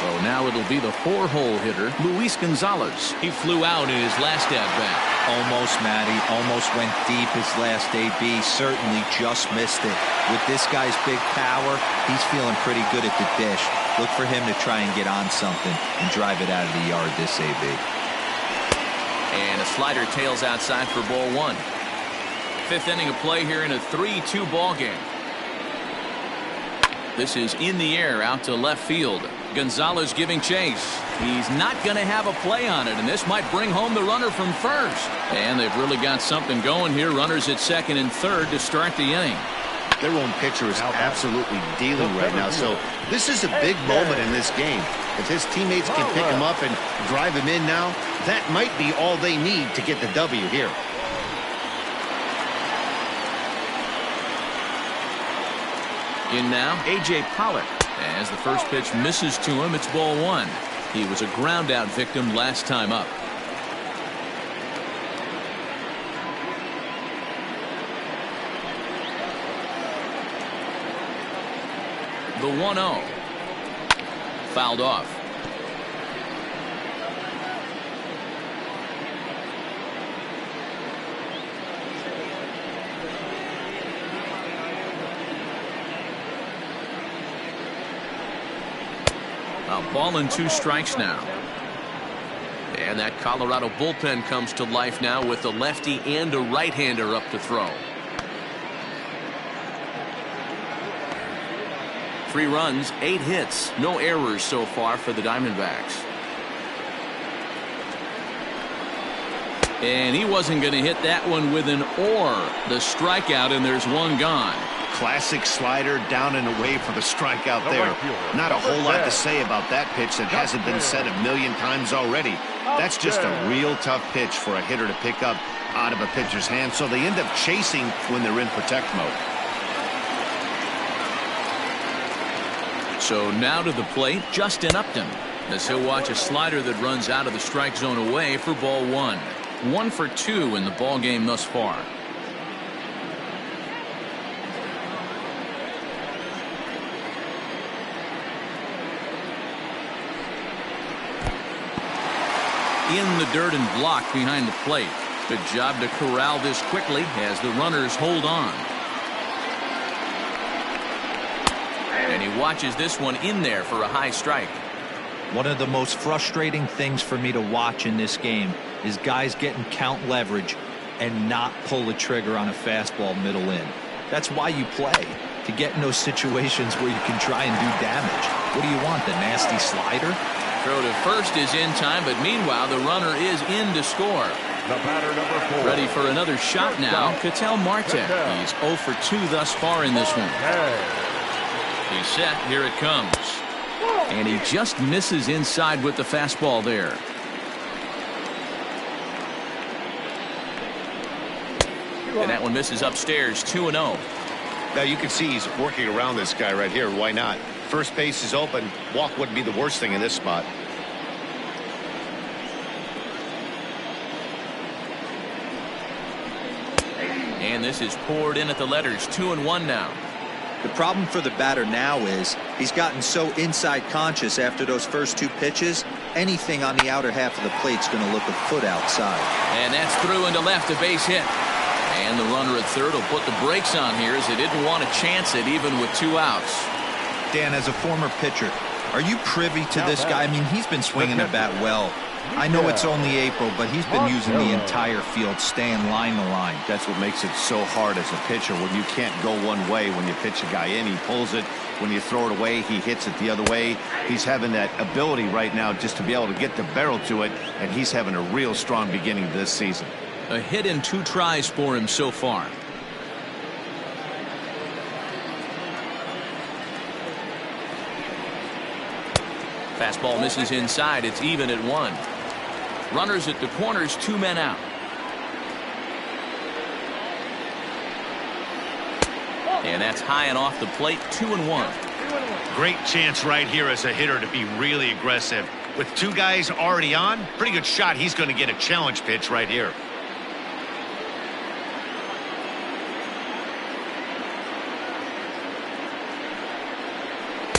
So now it'll be the 4-hole hitter, Luis Gonzalez. He flew out in his last at-bat. Almost, Matty. Almost went deep his last AB. Certainly just missed it. With this guy's big power, he's feeling pretty good at the dish. Look for him to try and get on something and drive it out of the yard this AB. And a slider tails outside for ball 1. Fifth inning of play here in a 3-2 ball game. This is in the air out to left field. Gonzalez giving chase. He's not going to have a play on it, and this might bring home the runner from first. And they've really got something going here. Runners at second and third to start the inning. Their own pitcher is absolutely dealing right now, so this is a big moment in this game. If his teammates can pick him up and drive him in now, that might be all they need to get the W here. In now, A.J. Pollock. As the first pitch misses to him, it's ball 1. He was a ground-out victim last time up. The 1-0. Fouled off. A ball and 2 strikes now. And that Colorado bullpen comes to life now with a lefty and a right-hander up to throw. 3 runs, 8 hits, no errors so far for the Diamondbacks. And he wasn't going to hit that one with an or. The strikeout, and there's one gone. Classic slider down and away for the strikeout there. Not a whole lot to say about that pitch that hasn't been said a million times already. That's just a real tough pitch for a hitter to pick up out of a pitcher's hand, so they end up chasing when they're in protect mode. So now to the plate, Justin Upton, as he'll watch a slider that runs out of the strike zone away for ball 1. 1 for 2 in the ball game thus far. In the dirt and blocked behind the plate. Good job to corral this quickly as the runners hold on. And he watches this one in there for a high strike. One of the most frustrating things for me to watch in this game is guys getting count leverage and not pull the trigger on a fastball middle in. That's why you play, to get in those situations where you can try and do damage. What do you want, the nasty slider? Throw to first is in time, but meanwhile the runner is in to score. The batter, number 4. Ready for another shot now, Ketel Marte. He's 0 for 2 thus far in this one. He's set. Here it comes. And he just misses inside with the fastball there. And that one misses upstairs. 2-0. Now you can see he's working around this guy right here. Why not? First base is open. Walk wouldn't be the worst thing in this spot. And this is poured in at the letters. 2-1 now. The problem for the batter now is he's gotten so inside conscious after those first 2 pitches anything on the outer half of the plate is going to look a foot outside. And that's through into left, a base hit. And the runner at third will put the brakes on here as they didn't want to chance it even with 2 outs. Dan, as a former pitcher, are you privy to this guy? I mean, he's been swinging the bat well. I know it's only April, but he's been using the entire field, staying line to line. That's what makes it so hard as a pitcher when you can't go one way. When you pitch a guy in, he pulls it. When you throw it away, he hits it the other way. He's having that ability right now just to be able to get the barrel to it, and he's having a real strong beginning this season. A hit in 2 tries for him so far. Fastball misses inside. It's even at 1. Runners at the corners, 2 men out. And that's high and off the plate, 2-1. Great chance right here as a hitter to be really aggressive. With 2 guys already on, pretty good shot. He's going to get a challenge pitch right here.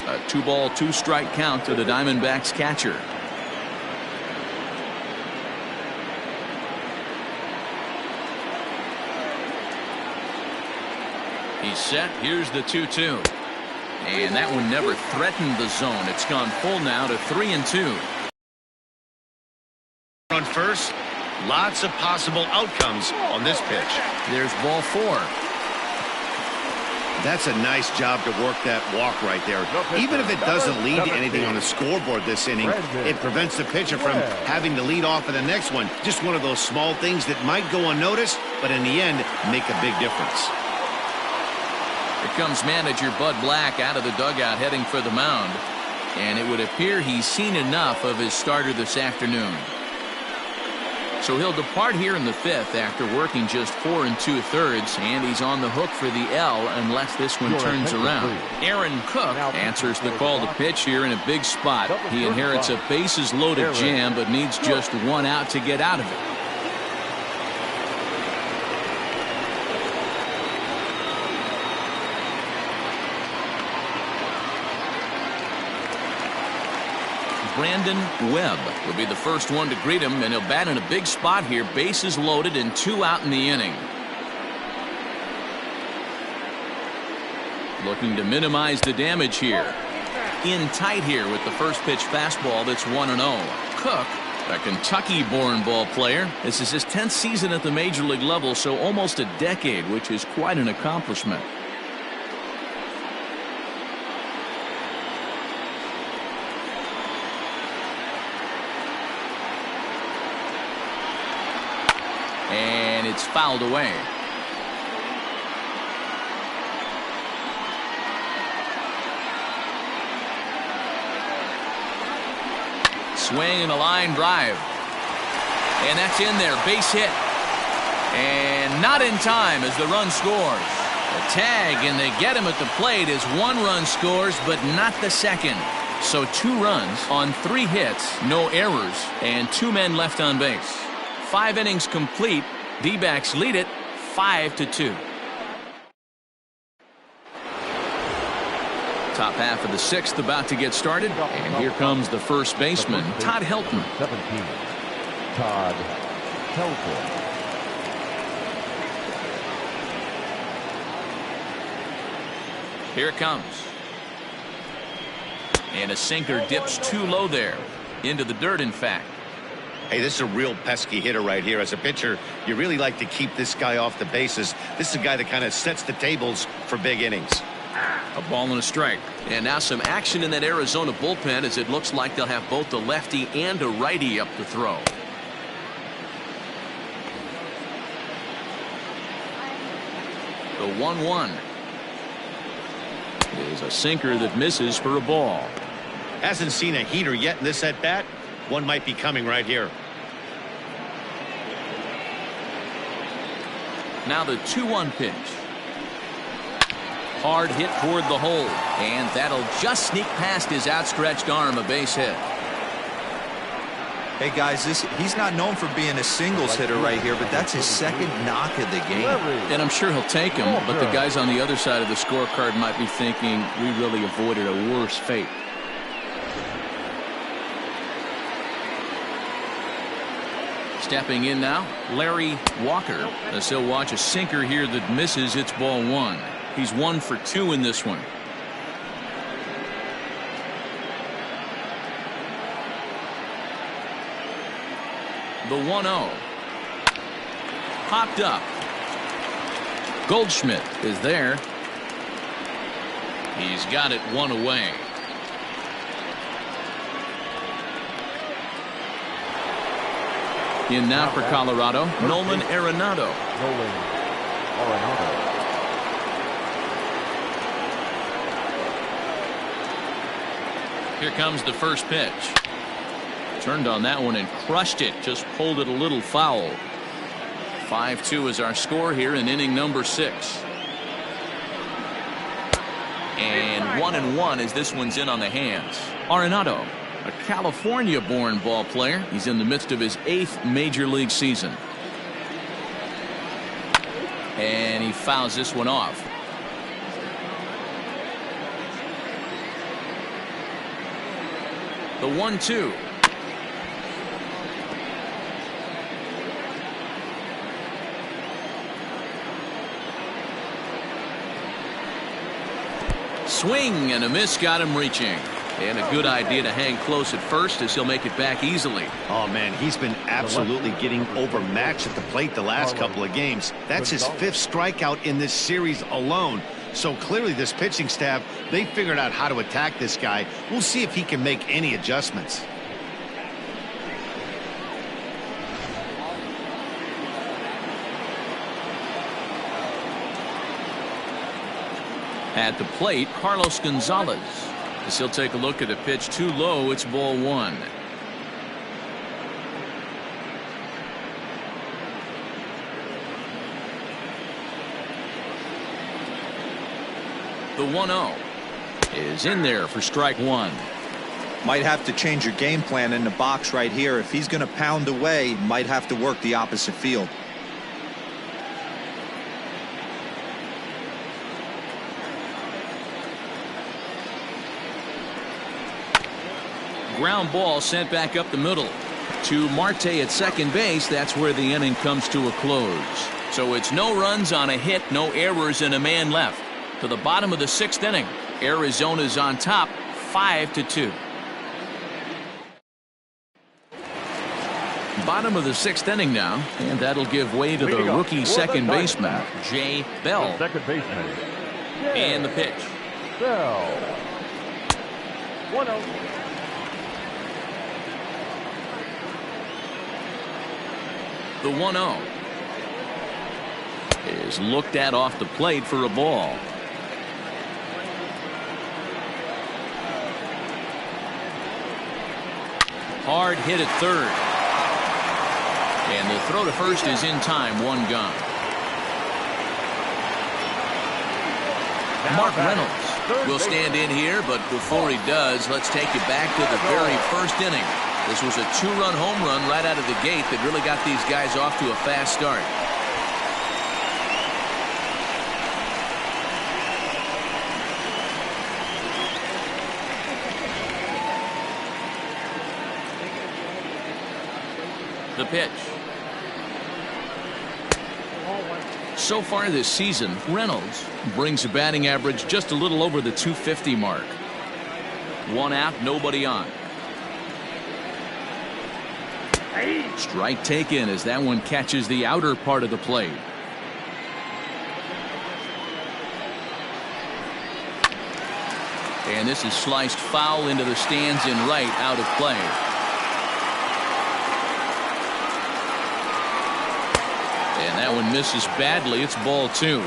A 2-ball, 2-strike count to the Diamondbacks catcher. He's set. Here's the 2-2. And that one never threatened the zone. It's gone full now to 3-2. On first, lots of possible outcomes on this pitch. There's ball 4. That's a nice job to work that walk right there. Even if it doesn't lead to anything on the scoreboard this inning, it prevents the pitcher from having to lead off in the next one. Just one of those small things that might go unnoticed, but in the end, make a big difference. Here comes manager Bud Black out of the dugout heading for the mound. And it would appear he's seen enough of his starter this afternoon. So he'll depart here in the 5th after working just 4 2/3, and he's on the hook for the L unless this one turns around. Aaron Cook answers the call to pitch here in a big spot. He inherits a bases loaded jam but needs just 1 out to get out of it. Brandon Webb will be the first one to greet him, and he'll bat in a big spot here. Bases loaded and 2 out in the inning. Looking to minimize the damage here. In tight here with the first pitch fastball that's 1-0. Cook, a Kentucky-born ball player. This is his 10th season at the major league level, so almost a decade, which is quite an accomplishment. And it's fouled away. Swing and a line drive. And that's in there. Base hit. And not in time as the run scores. A tag, and they get him at the plate as 1 run scores, but not the second. So 2 runs on 3 hits, no errors, and 2 men left on base. 5 innings complete. D-backs lead it 5-2. Top half of the 6th about to get started, and here comes the first baseman, Todd Helton. 17, Todd Helton. Here it comes. And a sinker dips too low there. Into the dirt, in fact. Hey, this is a real pesky hitter right here. As a pitcher, you really like to keep this guy off the bases. This is a guy that kind of sets the tables for big innings. A ball and a strike. And now some action in that Arizona bullpen as it looks like they'll have both a lefty and a righty up to throw. The 1-1 is a sinker that misses for a ball. Hasn't seen a heater yet in this at-bat. One might be coming right here. Now the 2-1 pitch. Hard hit toward the hole, and that'll just sneak past his outstretched arm, a base hit. Hey guys, he's not known for being a singles hitter right here, but that's his 2nd knock of the game. And I'm sure he'll take him, but the guys on the other side of the scorecard might be thinking we really avoided a worse fate. Stepping in now, Larry Walker, as he'll watch a sinker here that misses. It's ball 1. He's 1 for 2 in this one. The 1-0. Popped up. Goldschmidt is there. He's got it 1 away. In now for Colorado, Nolan Arenado. Here comes the first pitch. Turned on that one and crushed it. Just pulled it a little foul. 5-2 is our score here in inning number 6. And 1-1 as this one's in on the hands. Arenado, a California-born ball player. He's in the midst of his 8th major league season. And he fouls this one off. The 1-2. Swing and a miss got him reaching. And a good idea to hang close at first as he'll make it back easily. Oh, man, he's been absolutely getting overmatched at the plate the last couple of games. That's his 5th strikeout in this series alone. So clearly this pitching staff, they figured out how to attack this guy. We'll see if he can make any adjustments. At the plate, Carlos Gonzalez. As he'll take a look at a pitch too low. It's ball 1. The 1-0 is in there for strike 1. Might have to change your game plan in the box right here. If he's going to pound away, might have to work the opposite field. Ground ball sent back up the middle to Marte at second base. That's where the inning comes to a close. So it's no runs on a hit, no errors, and a man left. To the bottom of the 6th inning, Arizona's on top 5-2. Bottom of the 6th inning now, and that'll give way to the rookie second baseman, Jay Bell. Second baseman. And the pitch. Bell. 1-0. The 1-0 is looked at off the plate for a ball. Hard hit at third. And the throw to first is in time. 1 gone. Mark Reynolds will stand in here, but before he does, let's take you back to the very first inning. This was a 2-run home run right out of the gate that really got these guys off to a fast start. The pitch. So far this season, Reynolds brings a batting average just a little over the 250 mark. 1 out, nobody on. Strike taken as that one catches the outer part of the plate. And this is sliced foul into the stands in right, out of play. And that one misses badly. It's ball 2.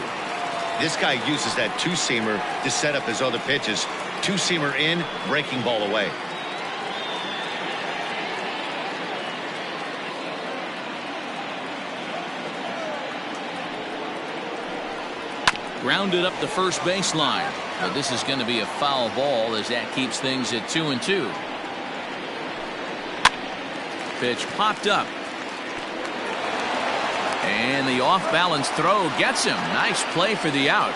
This guy uses that 2-seamer to set up his other pitches. 2-seamer in, breaking ball away. Grounded up the first baseline. But this is going to be a foul ball as that keeps things at 2-2. Pitch popped up. And the off-balance throw gets him. Nice play for the out.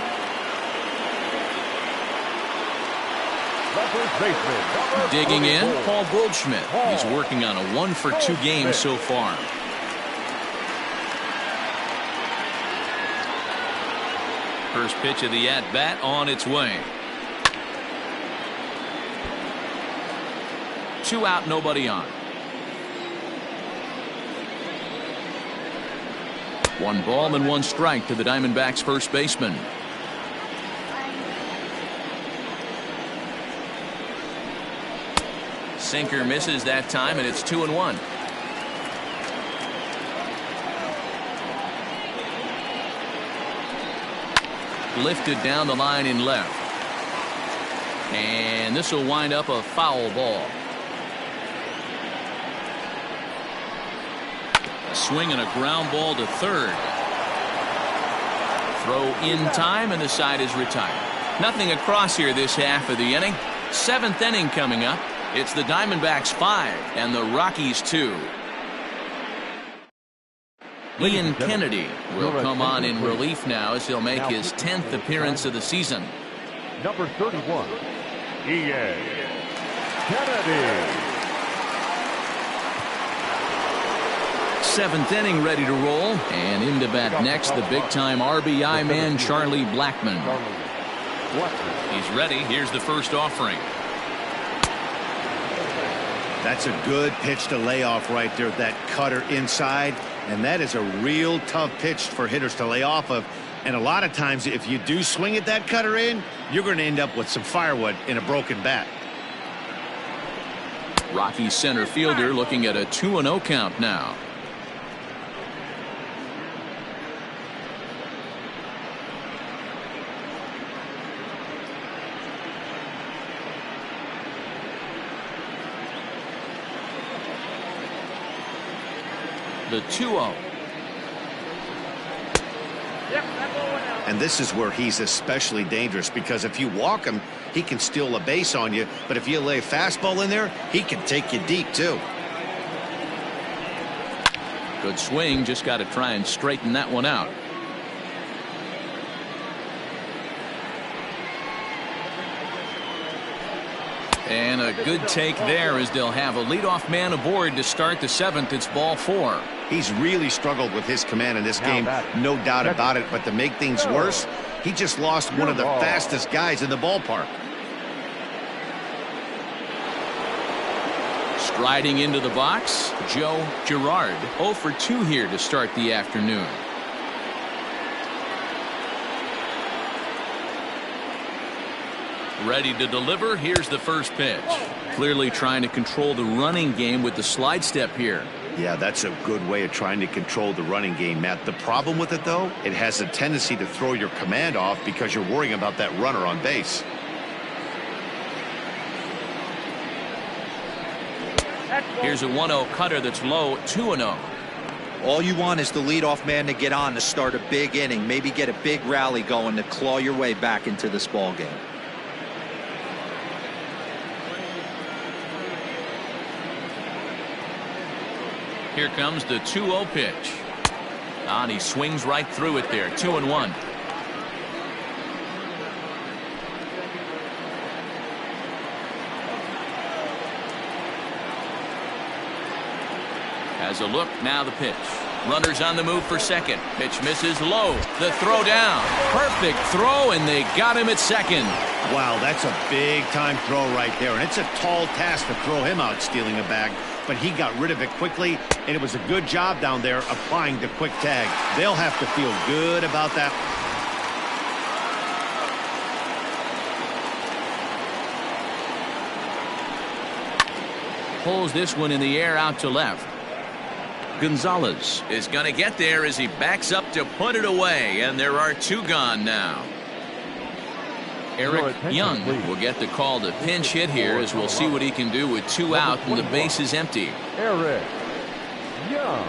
Digging in, Paul Goldschmidt. He's working on a 1-for-2 game so far. First pitch of the at-bat on its way. 2 out, nobody on. 1 ball and 1 strike to the Diamondbacks first baseman. Sinker misses that time, and it's 2-1. Lifted down the line in left. And this will wind up a foul ball. A swing and a ground ball to third. Throw in time, and the side is retired. Nothing across here this half of the inning. 7th inning coming up. It's the Diamondbacks 5 and the Rockies 2. Ian Kennedy will come on in relief now as he'll make his 10th appearance of the season. Number 31, Ian Kennedy. 7th inning ready to roll, and into bat next the big-time RBI man Charlie Blackmon. He's ready. Here's the first offering. That's a good pitch to lay off right there. That cutter inside, and that is a real tough pitch for hitters to lay off of. And a lot of times if you do swing at that cutter in, you're going to end up with some firewood in a broken bat. Rockies center fielder looking at a 2-0 count now. The 2-0. And this is where he's especially dangerous, because if you walk him, he can steal a base on you. But if you lay a fastball in there, he can take you deep too. Good swing. Just got to try and straighten that one out. And a good take there as they'll have a leadoff man aboard to start the 7th. It's ball 4. He's really struggled with his command in this game, no doubt about it. But to make things worse, he just lost one of the fastest guys in the ballpark. Striding into the box, Joe Girard. 0 for 2 here to start the afternoon. Ready to deliver. Here's the first pitch. Clearly trying to control the running game with the slide step here. Yeah, that's a good way of trying to control the running game, Matt. The problem with it, though, it has a tendency to throw your command off because you're worrying about that runner on base. Here's a 1-0 cutter that's low, 2-0. All you want is the leadoff man to get on to start a big inning, maybe get a big rally going to claw your way back into this ball game. Here comes the 2-0 pitch. And he swings right through it there. 2-1. Has a look. Now the pitch. Runners on the move for second. Pitch misses low. The throw down. Perfect throw, and they got him at second. Wow, that's a big-time throw right there. And it's a tall task to throw him out stealing a bag. But he got rid of it quickly, and it was a good job down there applying the quick tag. They'll have to feel good about that. Pulls this one in the air out to left. Gonzalez is going to get there as he backs up to put it away, and there are 2 gone now. Eric Young will get the call to pinch hit here, as we'll see what he can do with 2 out and the base is empty. Eric Young.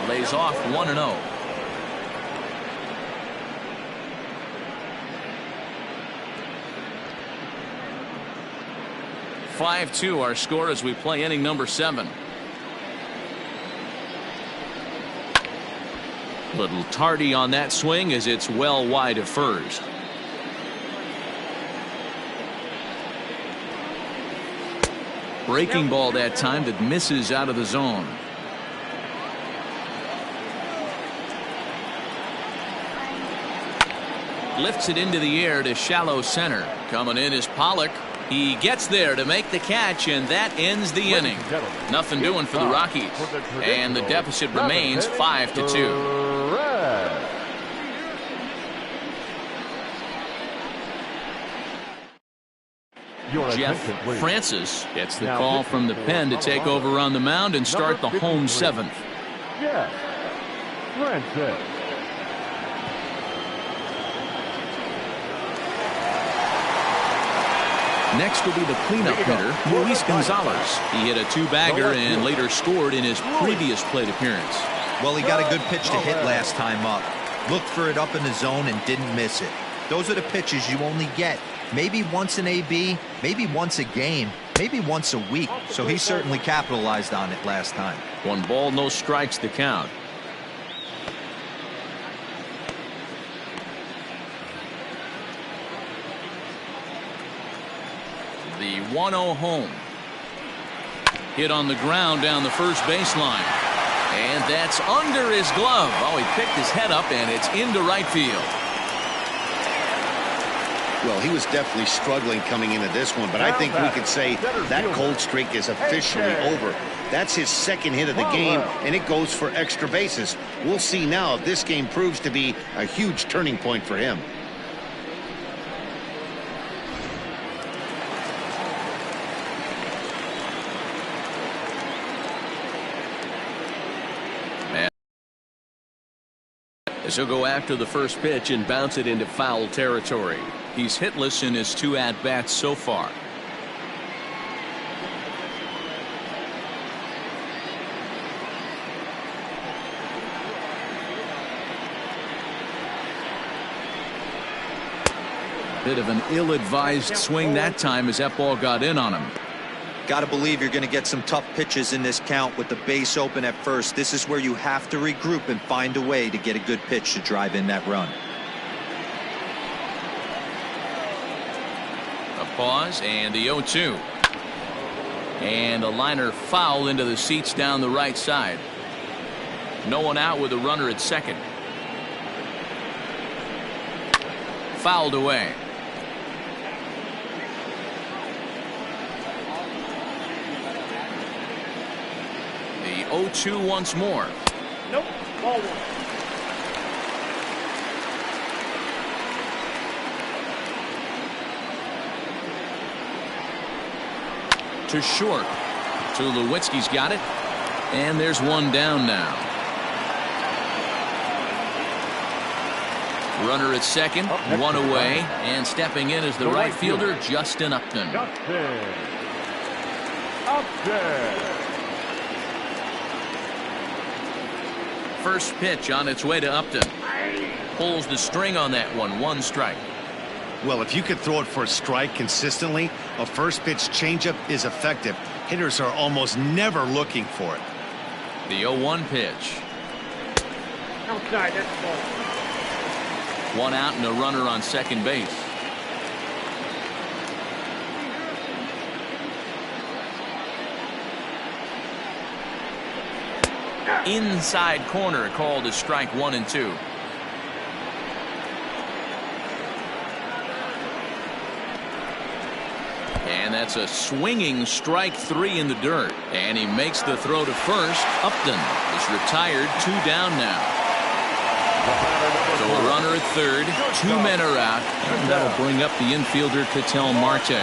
Lays off 1-0. (5-2) our score as we play inning number 7. Little tardy on that swing as it's well wide of first. Breaking ball that time that misses out of the zone. Lifts it into the air to shallow center. Coming in is Pollock. He gets there to make the catch, and that ends the inning. Nothing doing for the Rockies, and the deficit remains 5-2. Jeff Francis gets the call from the pen to take over on the mound and start the home seventh. Jeff Francis. Next will be the cleanup hitter, Luis Gonzalez. He hit a two-bagger and later scored in his previous plate appearance. Well, he got a good pitch to hit last time up. Looked for it up in the zone and didn't miss it. Those are the pitches you only get maybe once an AB, maybe once a game, maybe once a week. So he certainly capitalized on it last time. 1 ball, no strikes to count. The 1-0 home. Hit on the ground down the first baseline. And that's under his glove. Oh, he picked his head up, and it's into right field. Well, he was definitely struggling coming into this one, but I think we could say that cold streak is officially over. That's his second hit of the game, and it goes for extra bases. We'll see now if this game proves to be a huge turning point for him. As he'll go after the first pitch and bounce it into foul territory. He's hitless in his 2 at-bats so far. Bit of an ill-advised swing that time as that ball got in on him. Got to believe you're going to get some tough pitches in this count with the base open at first. This is where you have to regroup and find a way to get a good pitch to drive in that run. A pause and the 0-2. And a liner foul into the seats down the right side. No one out with a runner at second. Fouled away. The 0-2 once more. Nope. Ball 1. To short. Tulowitzki's got it. And there's one down now. Runner at second, one away, and stepping in is the right fielder, Justin Upton. First pitch on its way to Upton. Pulls the string on that one, 1 strike. Well, if you could throw it for a strike consistently, a first pitch changeup is effective. Hitters are almost never looking for it. The 0-1 pitch. Outside, that's ball. 1 out and a runner on second base. Inside corner called as strike 1 and 2. And that's a swinging strike 3 in the dirt. And he makes the throw to first. Upton is retired, 2 down now. So a runner at third, 2 men are out, and that'll bring up the infielder Ketel Marte.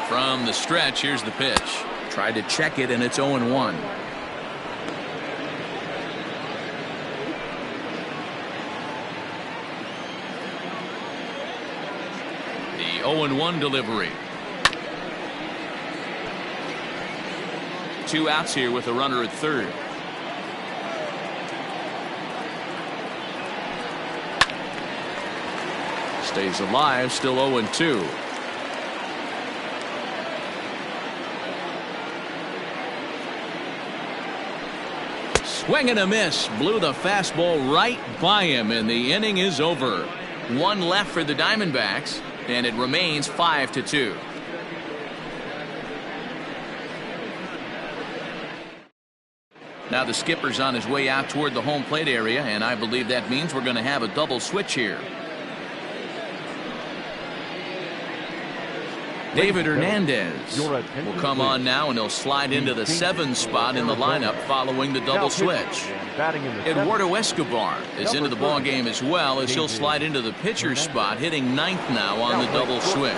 From the stretch, here's the pitch. Tried to check it, and it's 0-1. The 0-1 delivery. 2 outs here with a runner at third. Stays alive, still 0-2. Swing and a miss. Blew the fastball right by him, and the inning is over. 1 left for the Diamondbacks, and it remains 5-2. Now the skipper's on his way out toward the home plate area, and I believe that means we're going to have a double switch here. David Hernandez will come on now, and he'll slide into the 7 spot in the lineup following the double switch. Eduardo Escobar is into the ball game as well, as he'll slide into the pitcher spot, hitting 9th now on the double switch.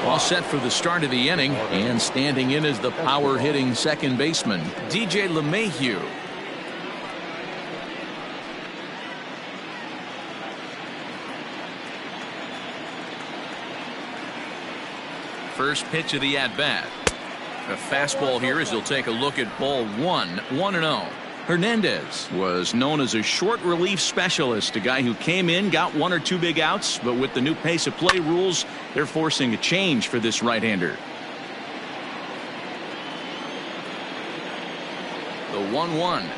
All set for the start of the inning, and standing in is the power-hitting second baseman, DJ LeMahieu. First pitch of the at-bat. A fastball here as he'll take a look at ball 1, 1-0. Hernandez was known as a short relief specialist, a guy who came in, got 1 or 2 big outs, but with the new pace of play rules, they're forcing a change for this right-hander. The 1-1.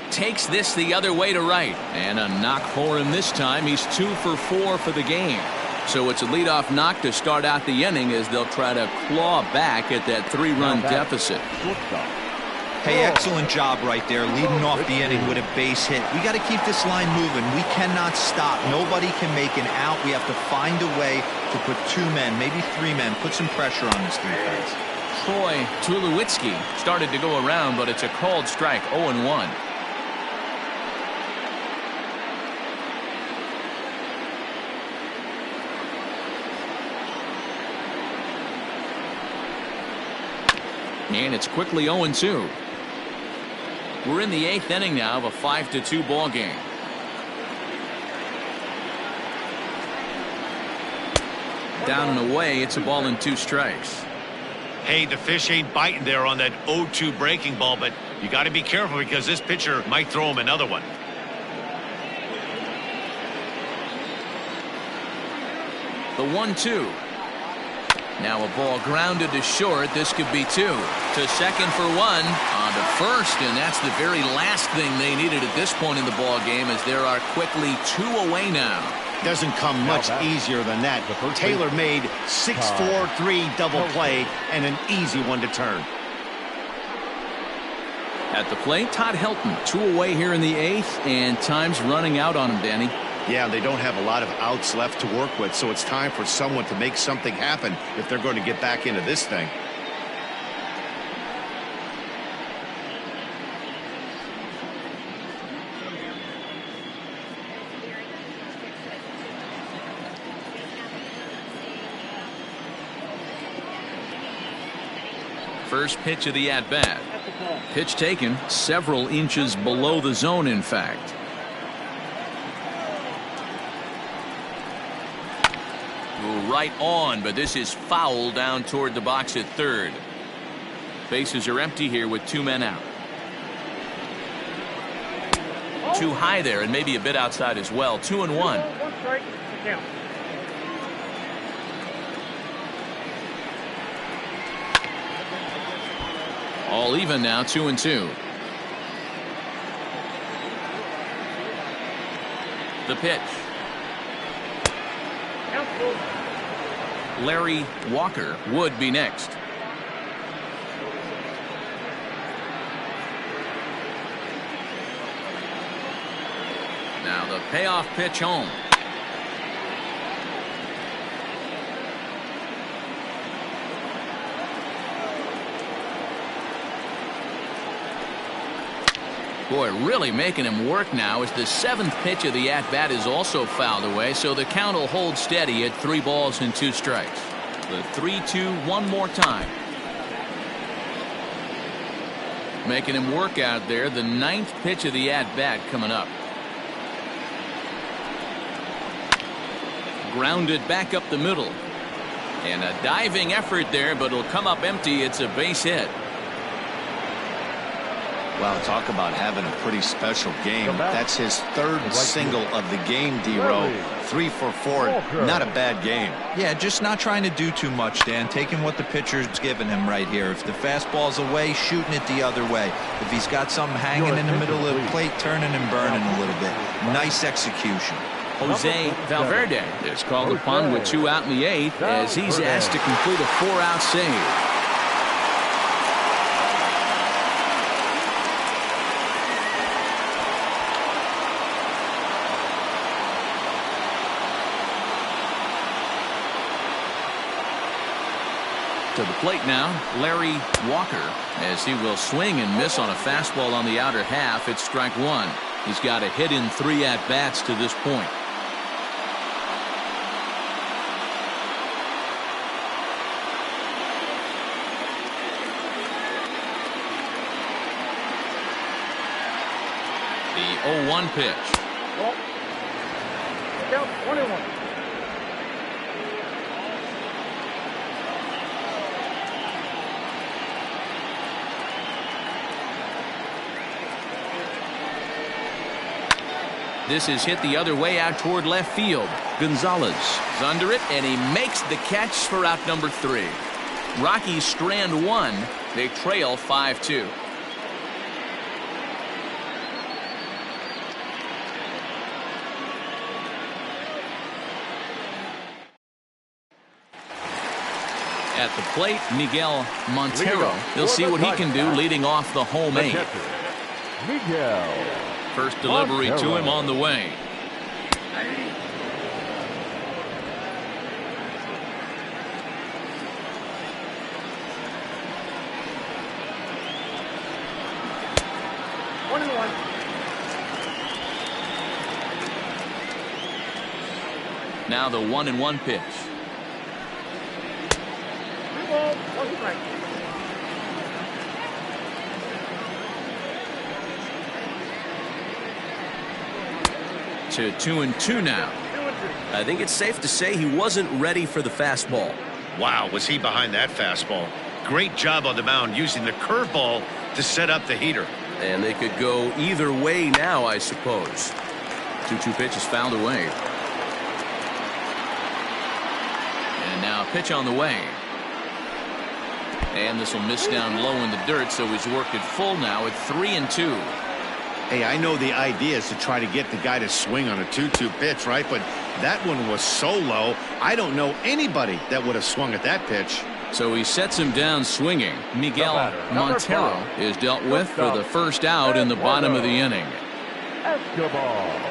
Takes this the other way to right, and a knock for him this time. He's 2 for 4 for the game. So it's a leadoff knock to start out the inning as they'll try to claw back at that 3-run deficit. Hey, excellent job right there, leading off the inning with a base hit. We got to keep this line moving. We cannot stop. Nobody can make an out. We have to find a way to put 2 men, maybe 3 men, put some pressure on this defense. Troy Tulowitzki started to go around, but it's a called strike, 0-1. And it's quickly 0-2. We're in the 8th inning now of a 5-2 ball game. Down and away, it's a ball and 2 strikes. Hey, the fish ain't biting there on that 0-2 breaking ball, but you got to be careful because this pitcher might throw him another one. The 1-2. Now a ball grounded to short. This could be 2. To second for 1. On to first, and that's the very last thing they needed at this point in the ball game, as there are quickly 2 away now. Doesn't come much easier than that. Taylor made 6-4-3 double play and an easy one to turn. At the plate, Todd Helton, 2 away here in the 8th, and time's running out on him, Danny. Yeah, they don't have a lot of outs left to work with, so it's time for someone to make something happen if they're going to get back into this thing. First pitch of the at-bat. Pitch taken several inches below the zone, in fact. Right on, but this is foul down toward the box at third. Bases are empty here with 2 men out. Too high there, and maybe a bit outside as well. 2-1. 1 strike, count. All even now, 2-2. The pitch. Larry Walker would be next. Now the payoff pitch home. Boy, really making him work now as the 7th pitch of the at-bat is also fouled away, so the count will hold steady at 3 balls and 2 strikes. The 3-2 one more time. Making him work out there, the 9th pitch of the at-bat coming up. Grounded back up the middle. And a diving effort there, but it'll come up empty. It's a base hit. Well, talk about having a pretty special game. That's his 3rd single of the game, D-Row. 3 for 4. Not a bad game. Yeah, just not trying to do too much, Dan. Taking what the pitcher's giving him right here. If the fastball's away, shooting it the other way. If he's got something hanging in the middle of the plate, turning and burning a little bit. Nice execution. Jose Valverde is called upon with 2 out in the 8th as he's asked to complete a 4-out save. To the plate now, Larry Walker, as he will swing and miss on a fastball on the outer half. It's strike 1. He's got a hit in 3 at-bats to this point. The 0-1 pitch. Well, count 21. This is hit the other way out toward left field. Gonzalez is under it, and he makes the catch for out number 3. Rockies strand 1. They trail 5-2. At the plate, Miguel Montero. He'll see what he can do leading off the home 8. Miguel. First delivery to him on the way. Now the 1-1 pitch. 3 balls, 1 strike. To 2-2 now. I think it's safe to say he wasn't ready for the fastball. Wow, was he behind that fastball? Great job on the mound using the curveball to set up the heater. And they could go either way now, I suppose. 2-2 pitch is fouled away. And now a pitch on the way. And this will miss down low in the dirt, so he's worked it full now at 3-2. Hey, I know the idea is to try to get the guy to swing on a 2-2 pitch, right? But that one was so low, I don't know anybody that would have swung at that pitch. So he sets him down swinging. Miguel Montero is dealt with for the first out in the bottom of the inning. Escobar.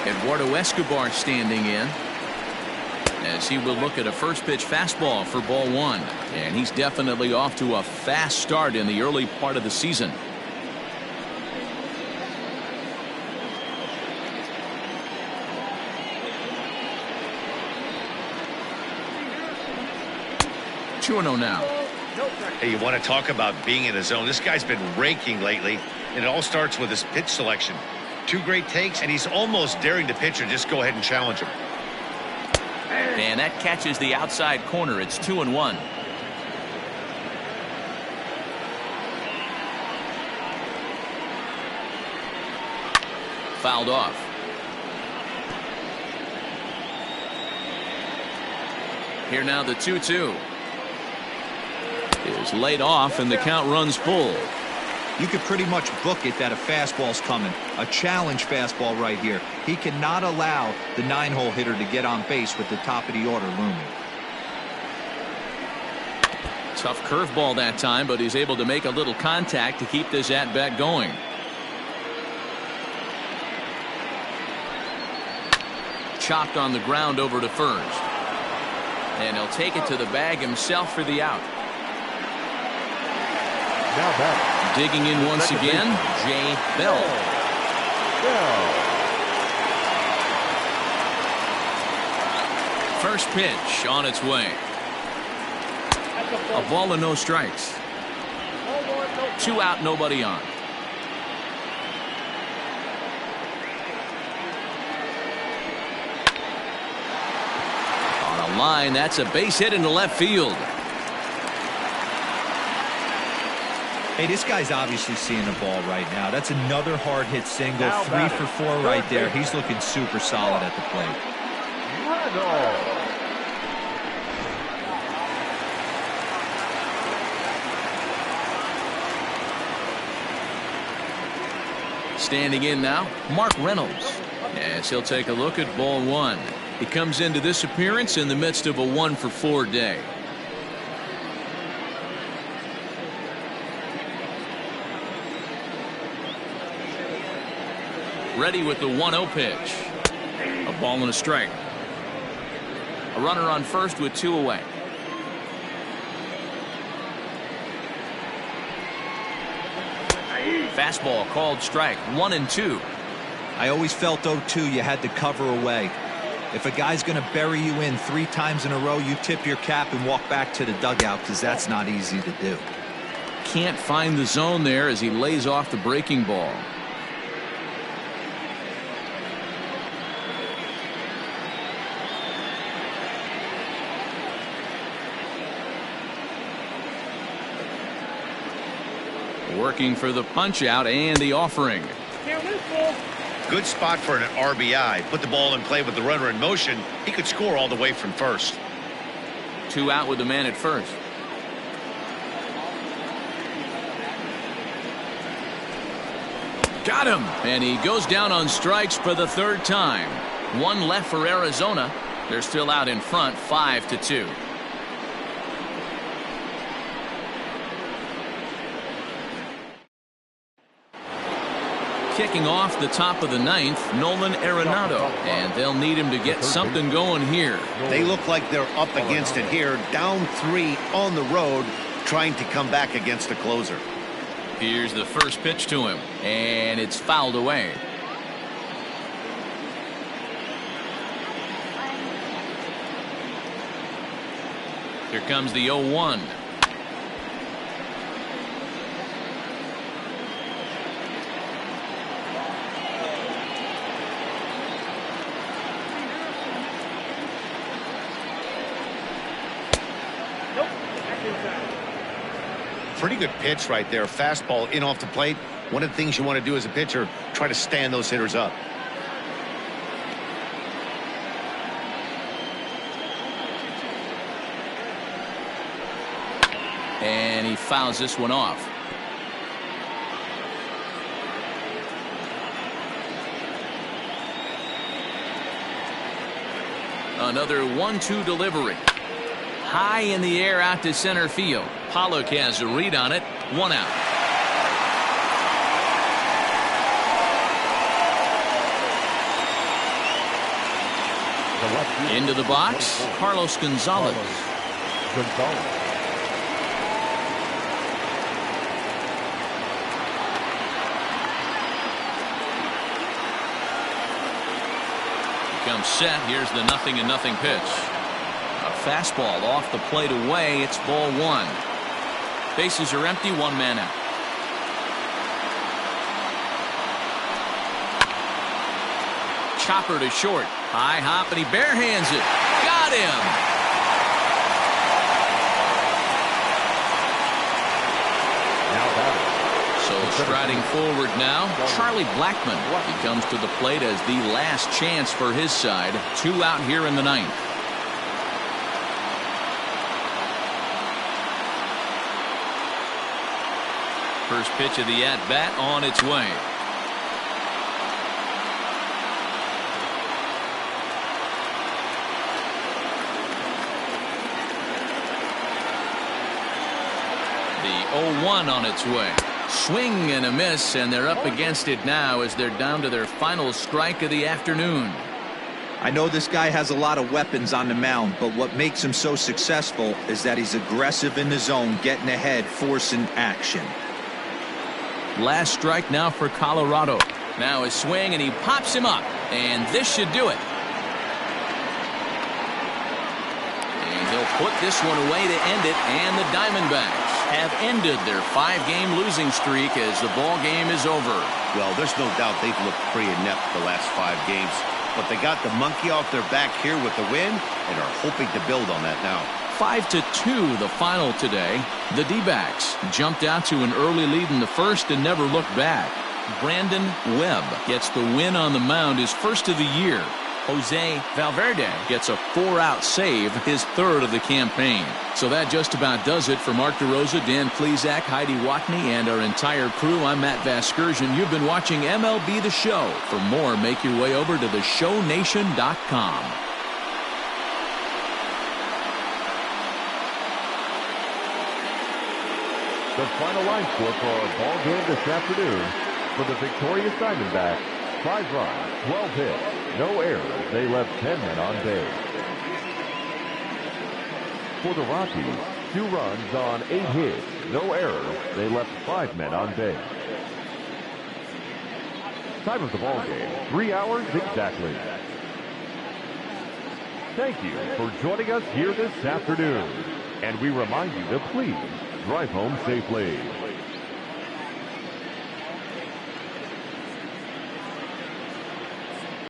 Eduardo Escobar standing in, as he will look at a first pitch fastball for ball 1. And he's definitely off to a fast start in the early part of the season. Two and 0 now. Hey, you want to talk about being in the zone? This guy's been raking lately, and it all starts with his pitch selection. 2 great takes, and he's almost daring the pitcher just go ahead and challenge him. And that catches the outside corner. It's 2-1. Fouled off. Here now the 2-2 is laid off, and the count runs full. You could pretty much book it that a fastball's coming. A challenge fastball right here. He cannot allow the 9-hole hitter to get on base with the top of the order looming. Tough curveball that time, but he's able to make a little contact to keep this at-bat going. Chopped on the ground over to first. And he'll take it to the bag himself for the out. Now back. Digging in once again, Jay Bell. First pitch on its way. A ball and no strikes. 2 out, nobody on. On a line, that's a base hit into left field. Hey, this guy's obviously seeing the ball right now. That's another hard hit single. Now 3 for 4 right there. He's looking super solid at the plate. Standing in now, Mark Reynolds. As he'll take a look at ball one. He comes into this appearance in the midst of a 1-for-4 day. Ready with the 1-0 pitch. A ball and a strike. A runner on first with 2 away. Fastball called strike. 1-2. I always felt 0-2 you had to cover away. If a guy's going to bury you in 3 times in a row, you tip your cap and walk back to the dugout, because that's not easy to do. Can't find the zone there as he lays off the breaking ball. Working for the punch out and the offering. Good spot for an RBI. Put the ball in play with the runner in motion. He could score all the way from first. 2 out with the man at first. Got him. And he goes down on strikes for the 3rd time. 1 left for Arizona. They're still out in front, 5-2. Kicking off the top of the 9th, Nolan Arenado, and they'll need him to get something going here. They look like they're up against it here, down 3 on the road, trying to come back against the closer. Here's the first pitch to him, and it's fouled away. Here comes the 0-1. Pretty good pitch right there. Fastball in off the plate. One of the things you want to do as a pitcher, try to stand those hitters up. And he fouls this one off. Another 1-2 delivery. High in the air out to center field. Pollock has a read on it. 1 out. Into the box, Carlos Gonzalez. Comes set. Here's the 0-0 pitch. A fastball off the plate away. It's ball 1. Bases are empty. 1 man out. Chopper to short. High hop, and he barehands it. Got him. So striding forward now, Charlie Blackmon. He comes to the plate as the last chance for his side. 2 out here in the 9th. First pitch of the at-bat on its way. The 0-1 on its way. Swing and a miss, and they're up against it now as they're down to their final strike of the afternoon. I know this guy has a lot of weapons on the mound, but what makes him so successful is that he's aggressive in the zone, getting ahead, forcing action. Last strike now for Colorado. Now a swing, and he pops him up, and this should do it. And he'll put this one away to end it, and the Diamondbacks have ended their 5-game losing streak as the ball game is over. Well, there's no doubt they've looked pretty inept the last 5 games, but they got the monkey off their back here with the win and are hoping to build on that now. 5-2 the final today. The D-backs jumped out to an early lead in the first and never looked back. Brandon Webb gets the win on the mound, his first of the year. Jose Valverde gets a 4-out save, his 3rd of the campaign. So that just about does it for Mark DeRosa, Dan Plesac, Heidi Watney, and our entire crew. I'm Matt Vasgersian. You've been watching MLB The Show. For more, make your way over to theshownation.com. The final line score for our ball game this afternoon for the victorious Diamondbacks: 5 runs, 12 hits, no errors. They left 10 men on base. For the Rockies, 2 runs on 8 hits, no errors. They left 5 men on base. Time of the ball game, 3 hours exactly. Thank you for joining us here this afternoon. And we remind you to please drive home safely.